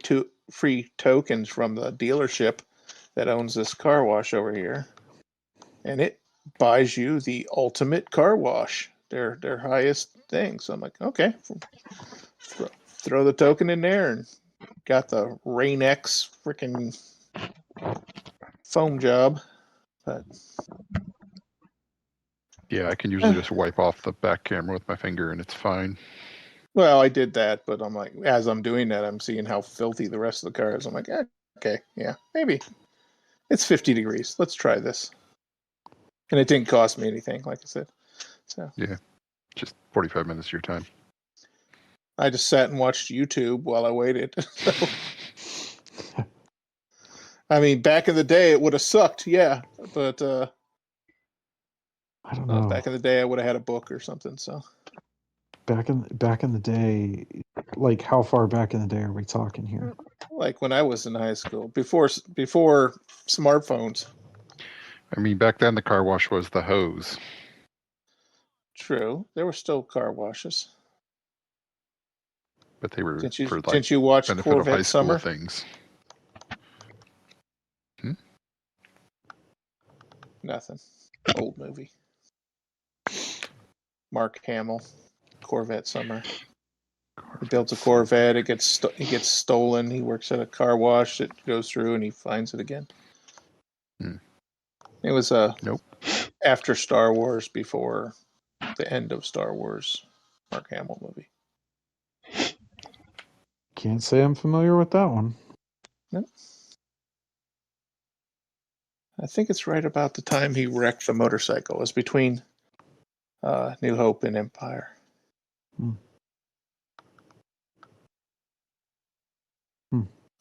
tokens from the dealership that owns this car wash over here, and it buys you the ultimate car wash, their highest thing. So I'm like, okay, throw the token in there, and got the Rain-X freaking foam job. But Yeah, I can usually just wipe off the back camera with my finger and it's fine. well, I did that, but I'm like, as I'm doing that, I'm seeing how filthy the rest of the car is. I'm like, okay, yeah, maybe it's 50 degrees. Let's try this. And it didn't cost me anything, like I said. So Yeah, just 45 minutes of your time. I just sat and watched YouTube while I waited. So, I mean, back in the day, it would have sucked, yeah, but I don't know. back in the day, I would have had a book or something. So Back in the day, like how far back in the day are we talking here? like when I was in high school, before smartphones. I mean, back then the car wash was the hose, True, there were still car washes. but they were Didn't you for like didn't you watch benefit of high Corvette school Summer? things. Nothing. Old movie. Mark Hamill, Corvette Summer. He builds a Corvette. It gets stolen. He works at a car wash. It goes through, and he finds it again. It was Nope. after Star Wars, before the end of Star Wars. Mark Hamill movie. Can't say I'm familiar with that one. No. I think it's right about the time he wrecked the motorcycle. It was between New Hope and Empire.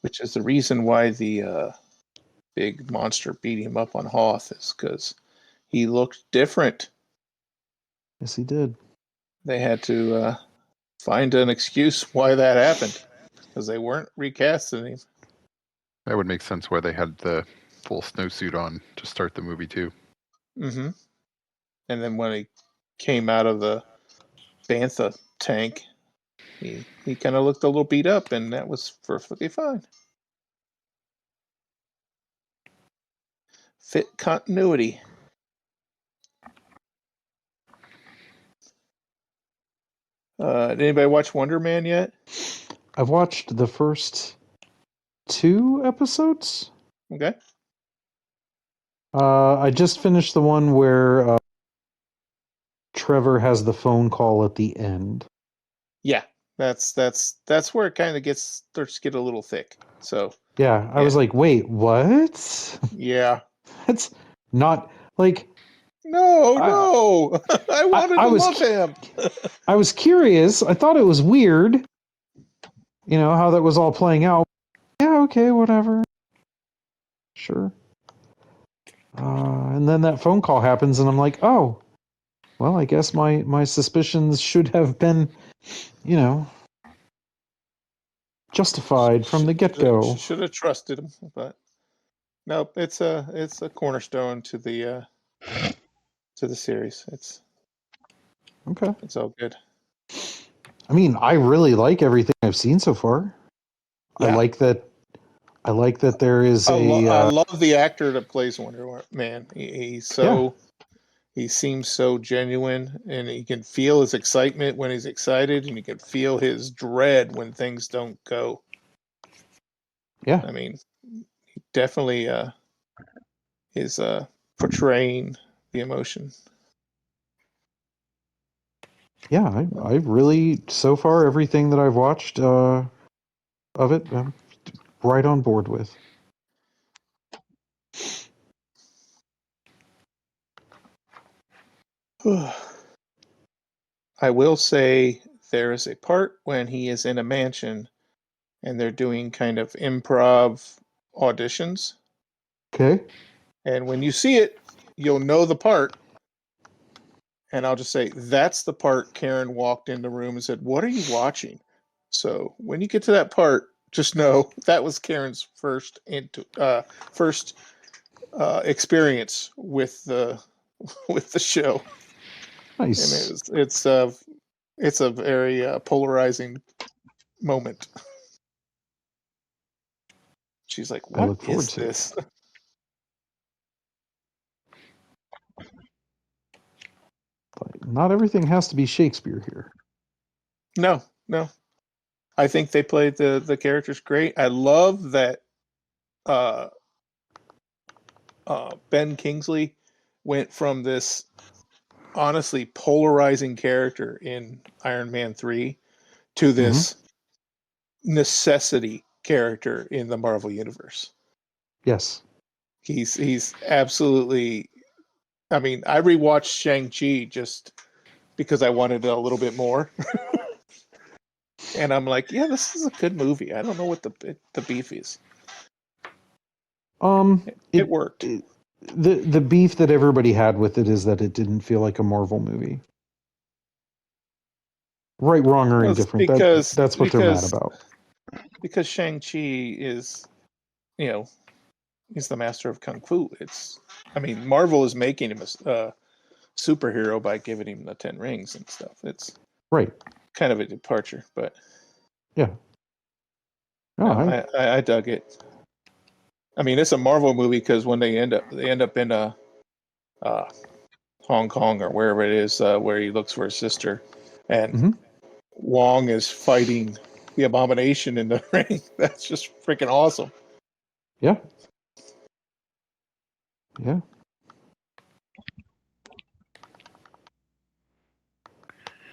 Which is the reason why the big monster beat him up on Hoth, is because he looked different. Yes, he did. They had to find an excuse why that happened, because they weren't recasting him. That would make sense why they had the full snowsuit on to start the movie too. Mm-hmm. And then when he came out of the Bantha tank, he kind of looked a little beat up, and that was perfectly fine. Fit continuity. Did anybody watch Wonder Man yet? I've watched the first 2 episodes. Okay. I just finished the one where Trevor has the phone call at the end. Yeah, that's where it kind of starts to get a little thick. So Yeah, I was like, wait, what? yeah, That's not like no, I, no, I wanted I to was love him. I was curious. I thought it was weird, how that was all playing out. Yeah, okay, whatever. Sure. And then that phone call happens, and I'm like, oh, well, I guess my suspicions should have been, justified from the get-go. Should have trusted him, but no, it's a cornerstone to the series. Okay. It's all good. I mean, I really like everything I've seen so far. Yeah. I like that there is I love the actor that plays Wonder Man. He seems so genuine, and you can feel his excitement when he's excited, and you can feel his dread when things don't go. Yeah. I mean, he definitely is portraying the emotion. Yeah, I really, so far, everything that I've watched of it, I'm right on board with. I will say there is a part when he is in a mansion and they're doing kind of improv auditions. Okay. And when you see it, you'll know the part. And I'll just say, that's the part Karen walked in the room and said, "What are you watching?" So when you get to that part, just know that was Karen's first experience with the show. Nice. And it's a very polarizing moment. She's like, I "What look forward is to it. this?" But not everything has to be Shakespeare here. No. I think they played the characters great. I love that Ben Kingsley went from this honestly polarizing character in Iron Man 3 to this necessity character in the Marvel Universe. Yes. He's absolutely. I mean, I rewatched Shang-Chi just because I wanted a little bit more. And I'm like, yeah, this is a good movie. I don't know what the beef is. It worked. The beef that everybody had with it is that it didn't feel like a Marvel movie. Right, wrong, or indifferent. That's what they're mad about. Because Shang-Chi is, he's the master of kung fu. Marvel is making him a superhero by giving him the 10 rings and stuff. It's right. Kind of a departure, but yeah. No, I dug it. I mean, it's a Marvel movie because when they end up in a Hong Kong or wherever it is where he looks for his sister, and Wong is fighting the Abomination in the ring. That's just freaking awesome. Yeah. Yeah.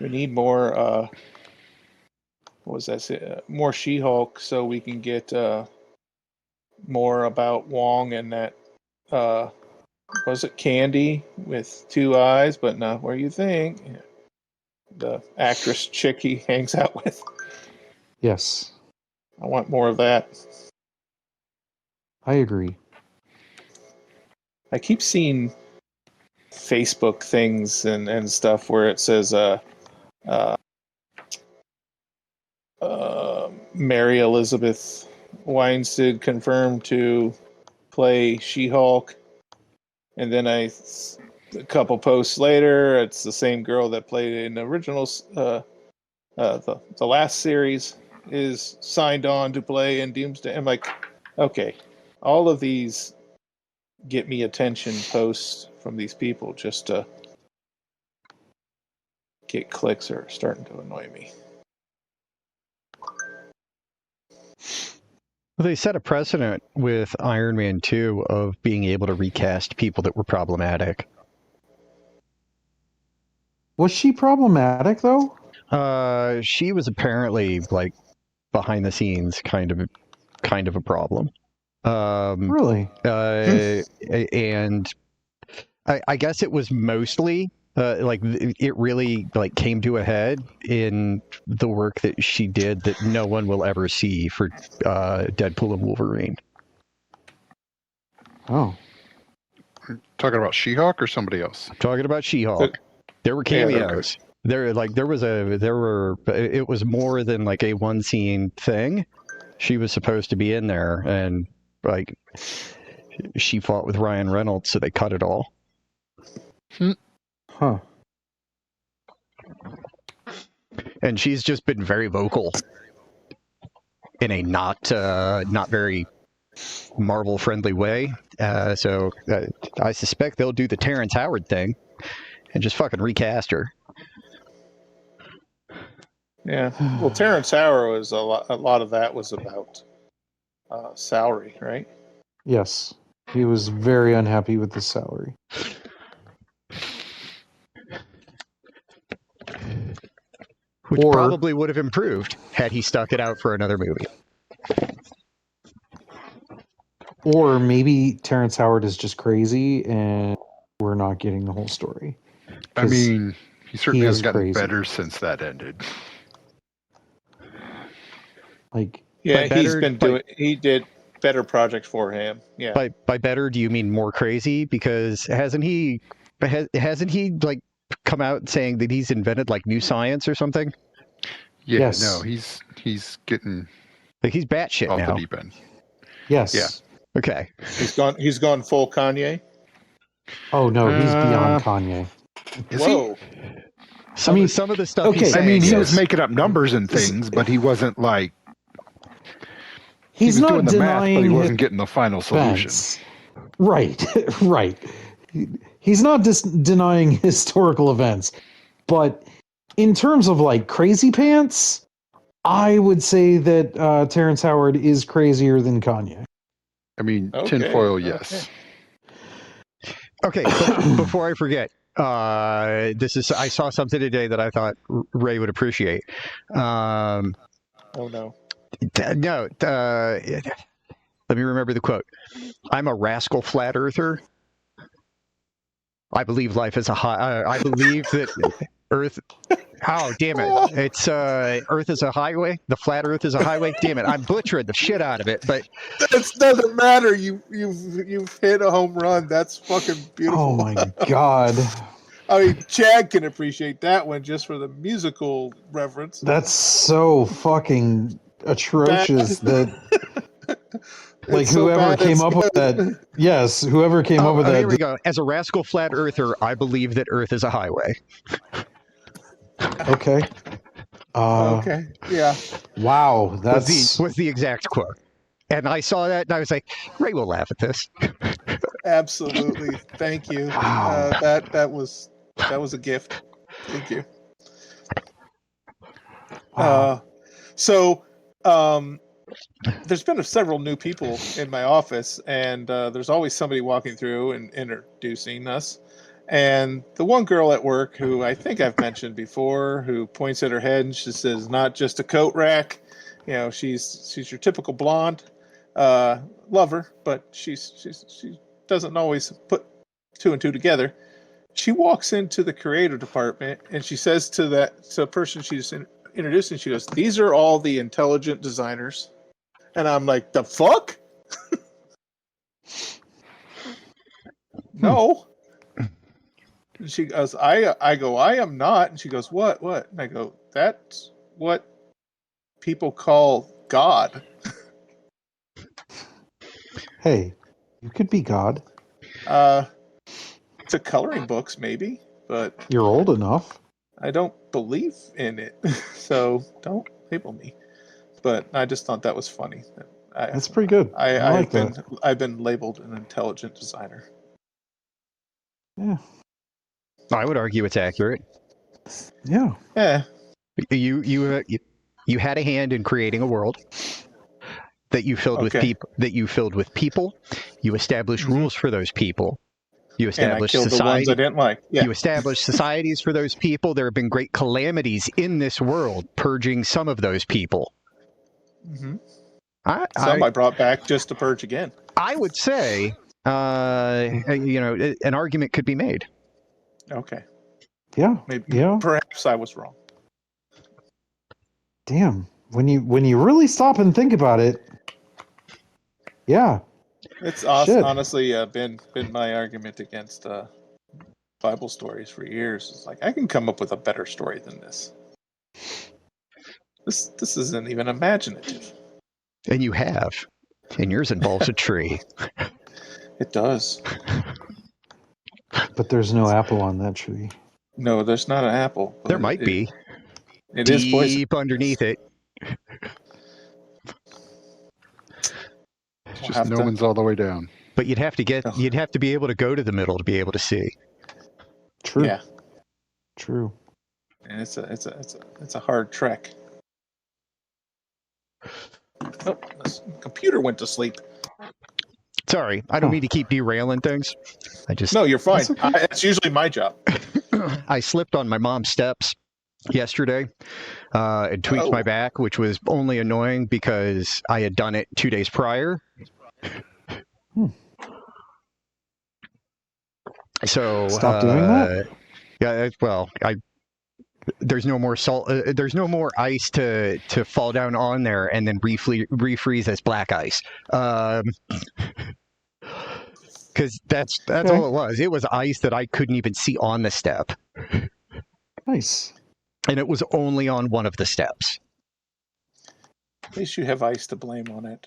We need more. What was that? More She-Hulk, so we can get more about Wong and that. Was it Candy with 2 eyes, but not where you think? The actress chick he hangs out with. Yes. I want more of that. I agree. I keep seeing Facebook things and stuff where it says Mary Elizabeth Winstead confirmed to play She-Hulk, and then a couple posts later, it's the same girl that played in the original the last series is signed on to play in Doomsday. I'm like, okay, all of these get me attention posts from these people just to get clicks are starting to annoy me. Well, they set a precedent with Iron Man 2 of being able to recast people that were problematic. Was she problematic though? She was apparently like behind the scenes kind of a problem. Really? And I guess it was mostly like it really like came to a head in the work that she did that no one will ever see for Deadpool and Wolverine. Oh. Talking about She-Hulk or somebody else? Talking about She-Hulk, there were Yeah, okay. cameos. It was more than like a one scene thing. She was supposed to be in there, and like she fought with Ryan Reynolds, so they cut it all. Huh. And she's just been very vocal in a not very Marvel friendly way. So I suspect they'll do the Terrence Howard thing and just fucking recast her. Yeah. Well, Terrence Howard was a lot of that was about salary, right? Yes. He was very unhappy with the salary. Which Or- probably would have improved had he stuck it out for another movie. Or maybe Terrence Howard is just crazy and we're not getting the whole story. I 'Cause mean, he certainly he is hasn't gotten crazy. better since that ended. Like, Yeah, By he's better- been by- doing. He did better projects for him. Yeah. By better, do you mean more crazy? Because hasn't he like come out saying that he's invented like new science or something? Yeah, Yes. no, he's getting Like he's batshit off now. the deep end. yes. Yeah. Okay. He's gone full Kanye. Oh no, he's beyond Uh, Kanye. Is he? Whoa. Some of the stuff okay, he's I saying. I mean, he so- was making up numbers and things, but he wasn't like he He's was not doing the math, but he denying wasn't getting the final solution. events. Right, right. He's not denying historical events, but in terms of like crazy pants, I would say that Terrence Howard is crazier than Kanye. I mean, Okay, tinfoil, okay. yes. Okay, before I forget, I saw something today that I thought Ray would appreciate. Oh no. No, let me remember the quote. I'm a rascal flat earther. I believe life is a high. I believe that Earth. Oh damn it! It's Earth is a highway. The flat Earth is a highway. Damn it! I'm butchering the shit out of it, but That doesn't matter. You've hit a home run. That's fucking beautiful. Oh my god, I mean, Chad can appreciate that one just for the musical reference. that's so fucking atrocious that like It's so whoever bad, came it's up with good. that. Yes, whoever came up with here we that. go. As a rascal flat earther, I believe that Earth is a highway. Okay. Okay. Yeah. Wow, that's Was the exact quote. And I saw that, and I was like, Ray will laugh at this. Absolutely. Thank you. Wow. That was a gift. Thank you. wow. There's been several new people in my office, and there's always somebody walking through and introducing us. And the one girl at work who I think I've mentioned before, who points at her head and she says, "Not just a coat rack." You know, she's your typical blonde. Love her, but she doesn't always put two and two together. She walks into the creative department and she says to the person she's introducing, she goes, "These are all the intelligent designers." And I'm like, "The fuck?" No. And she goes, I go, "I am not." And she goes, "What? What?" And I go, "That's what people call God." Hey, you could be God. To coloring books, maybe, but You're old enough. I don't believe in it, so don't label me. But I just thought that was funny. That's pretty good. I like that. I've been labeled an intelligent designer. Yeah. I would argue it's accurate. Yeah. Yeah, You had a hand in creating a world that you filled with Okay. people. You established Mhm. rules for those people, You And I establish killed the ones I society. didn't like. Yeah. You establish societies for those people. There have been great calamities in this world, purging some of those people. Hmm. I Some I brought back just to purge again. I would say, an argument could be made. Okay. Yeah. Maybe. Yeah. Perhaps I was wrong. Damn. When you really stop and think about it, yeah. It's Shit. honestly been my argument against Bible stories for years. It's like I can come up with a better story than this. This isn't even imaginative. And you have. And yours involves a tree. It does. But there's no apple on that tree. No, there's not an apple. There might be. It is poison. Deep underneath it. It's just no one's all the way down. But you'd have to be able to go to the middle to be able to see. True. Yeah, True. and it's a hard trek. Oh, this computer went to sleep. Sorry, I don't mean to keep derailing things. No, you're fine. That's okay. It's usually my job. I slipped on my mom's steps yesterday and tweaked Oh. my back, which was only annoying because I had done it 2 days prior. So Stop doing that? Yeah, well, there's no more salt. There's no more ice to fall down on there and then refreeze as black ice. Because that's Okay. all it was. It was ice that I couldn't even see on the step, Nice. and it was only on one of the steps. At least you have ice to blame on it.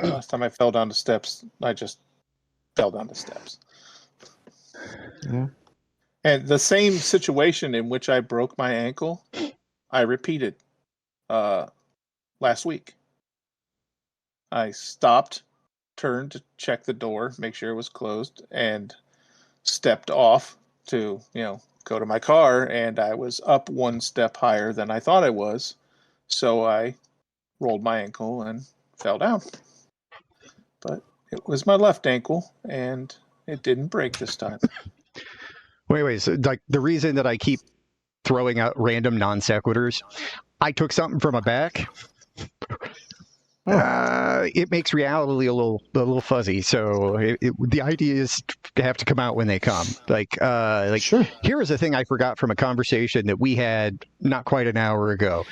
Last time I fell down the steps, I just fell down the steps. Yeah. And the same situation in which I broke my ankle, I repeated last week. I stopped, turned to check the door, make sure it was closed, and stepped off to, go to my car, and I was up one step higher than I thought I was. So I rolled my ankle and fell down. But it was my left ankle, and it didn't break this time. Wait. So, like, the reason that I keep throwing out random non sequiturs, I took something from my back. It makes reality a little fuzzy. So the ideas have to come out when they come. Like Sure. here is a thing I forgot from a conversation that we had not quite an hour ago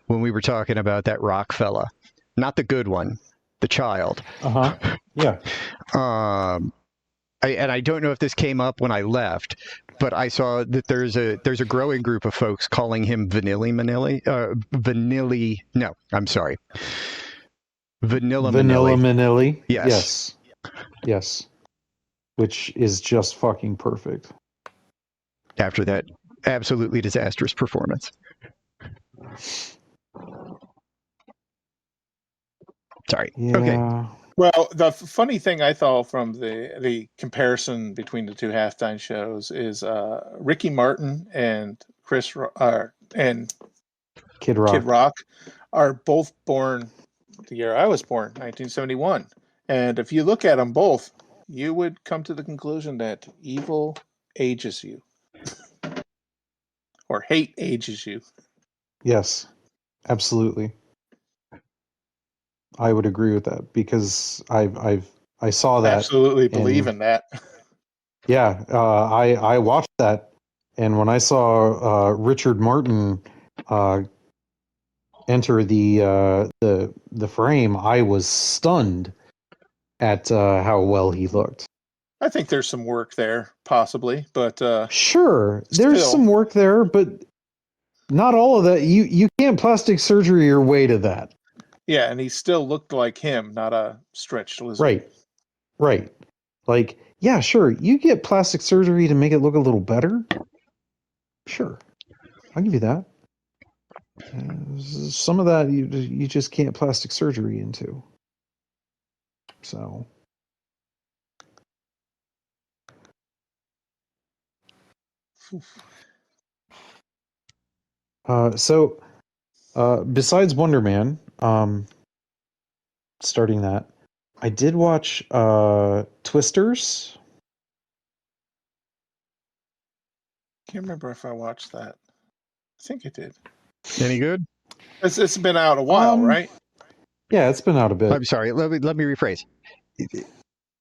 when we were talking about that rock fella, not the good one, the child. Yeah. I don't know if this came up when I left, but I saw that there's a growing group of folks calling him Vanilla Manili. No, I'm sorry. Vanilla Manili. Yes. Yes. Which is just fucking perfect. After that absolutely disastrous performance. Sorry. Yeah. Okay. Well, the funny thing I thought from the comparison between the two halftime shows is Ricky Martin and and Kid Rock. Kid Rock are both born the year I was born, 1971. And if you look at them both, you would come to the conclusion that evil ages you, or hate ages you. Yes. Absolutely. I would agree with that because I saw that. Absolutely believe in that. Yeah, I watched that, and when I saw Richard Martin enter the frame, I was stunned at how well he looked. I think there's some work there, possibly, but Sure, there's Still. some work there, but not all of that. You can't plastic surgery your way to that. yeah, and he still looked like him, not a stretched lizard. Right. Like, yeah, sure, you get plastic surgery to make it look a little better. Sure, I'll give you that. Some of that you just can't plastic surgery into. So. Besides Wonder Man, starting that, I did watch Twisters. Can't remember if I watched that. I think I did. Any good? It's been out a while, right? Yeah, it's been out a bit. I'm sorry. Let me rephrase.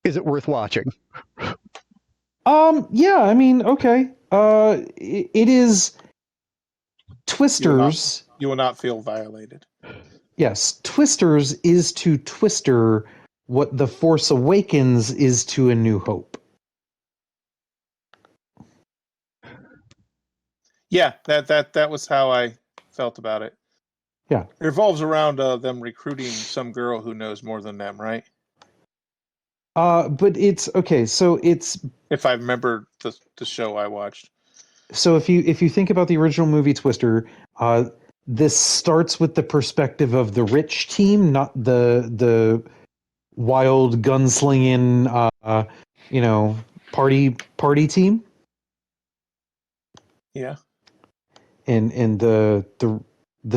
Is it worth watching? Yeah, I mean, okay. It is Twisters. You will not feel violated. Yes, Twisters is to Twister what The Force Awakens is to A New Hope. Yeah, that was how I felt about it. Yeah. It revolves around them recruiting some girl who knows more than them, right? But it's okay. So it's If I remember the show I watched. so if you think about the original movie Twister, this starts with the perspective of the rich team, not the wild gunslinging, party team. Yeah. And the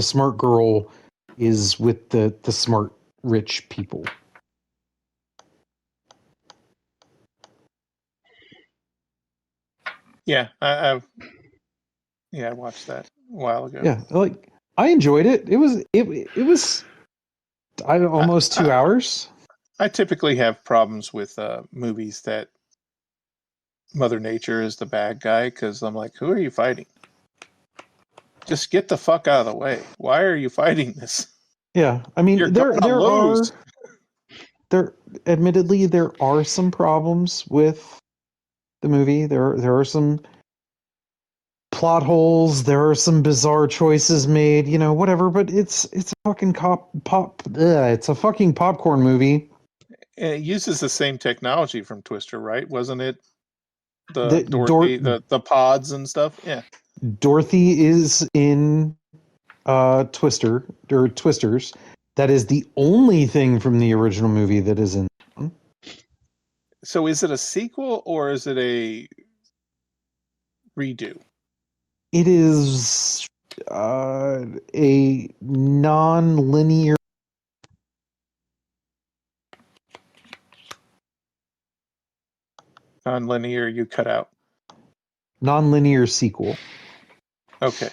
smart girl is with the smart rich people. Yeah, I watched that a while ago. Yeah, like I enjoyed it. It was almost 2 hours. I typically have problems with movies that Mother Nature is the bad guy because I'm like, who are you fighting? Just get the fuck out of the way. Why are you fighting this? Yeah, I mean You're there gonna lose. admittedly there are some problems with the movie. There are some plot holes. There are some bizarre choices made. Whatever. But it's a fucking it's a fucking popcorn movie. And it uses the same technology from Twister, right? Wasn't it The Dorothy, the pods and stuff? Yeah. Dorothy is in Twister or Twisters. That is the only thing from the original movie that is in. So is it a sequel or is it a redo? It is a non-linear. Non-linear, you cut out. Non-linear sequel. Okay.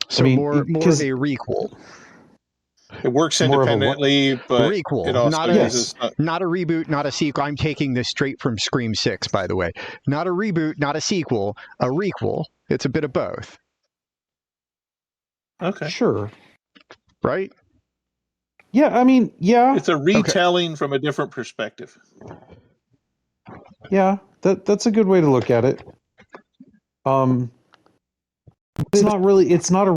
So more of a requel. It works More of a independently, but requel, it also not uses. not a reboot, not a sequel. I'm taking this straight from Scream 6, by the way. Not a reboot, not a sequel, a requel. It's a bit of both. Okay. Sure. Right? Yeah, I mean, yeah. It's a retelling from a different perspective. Yeah, that's a good way to look at it. It's not a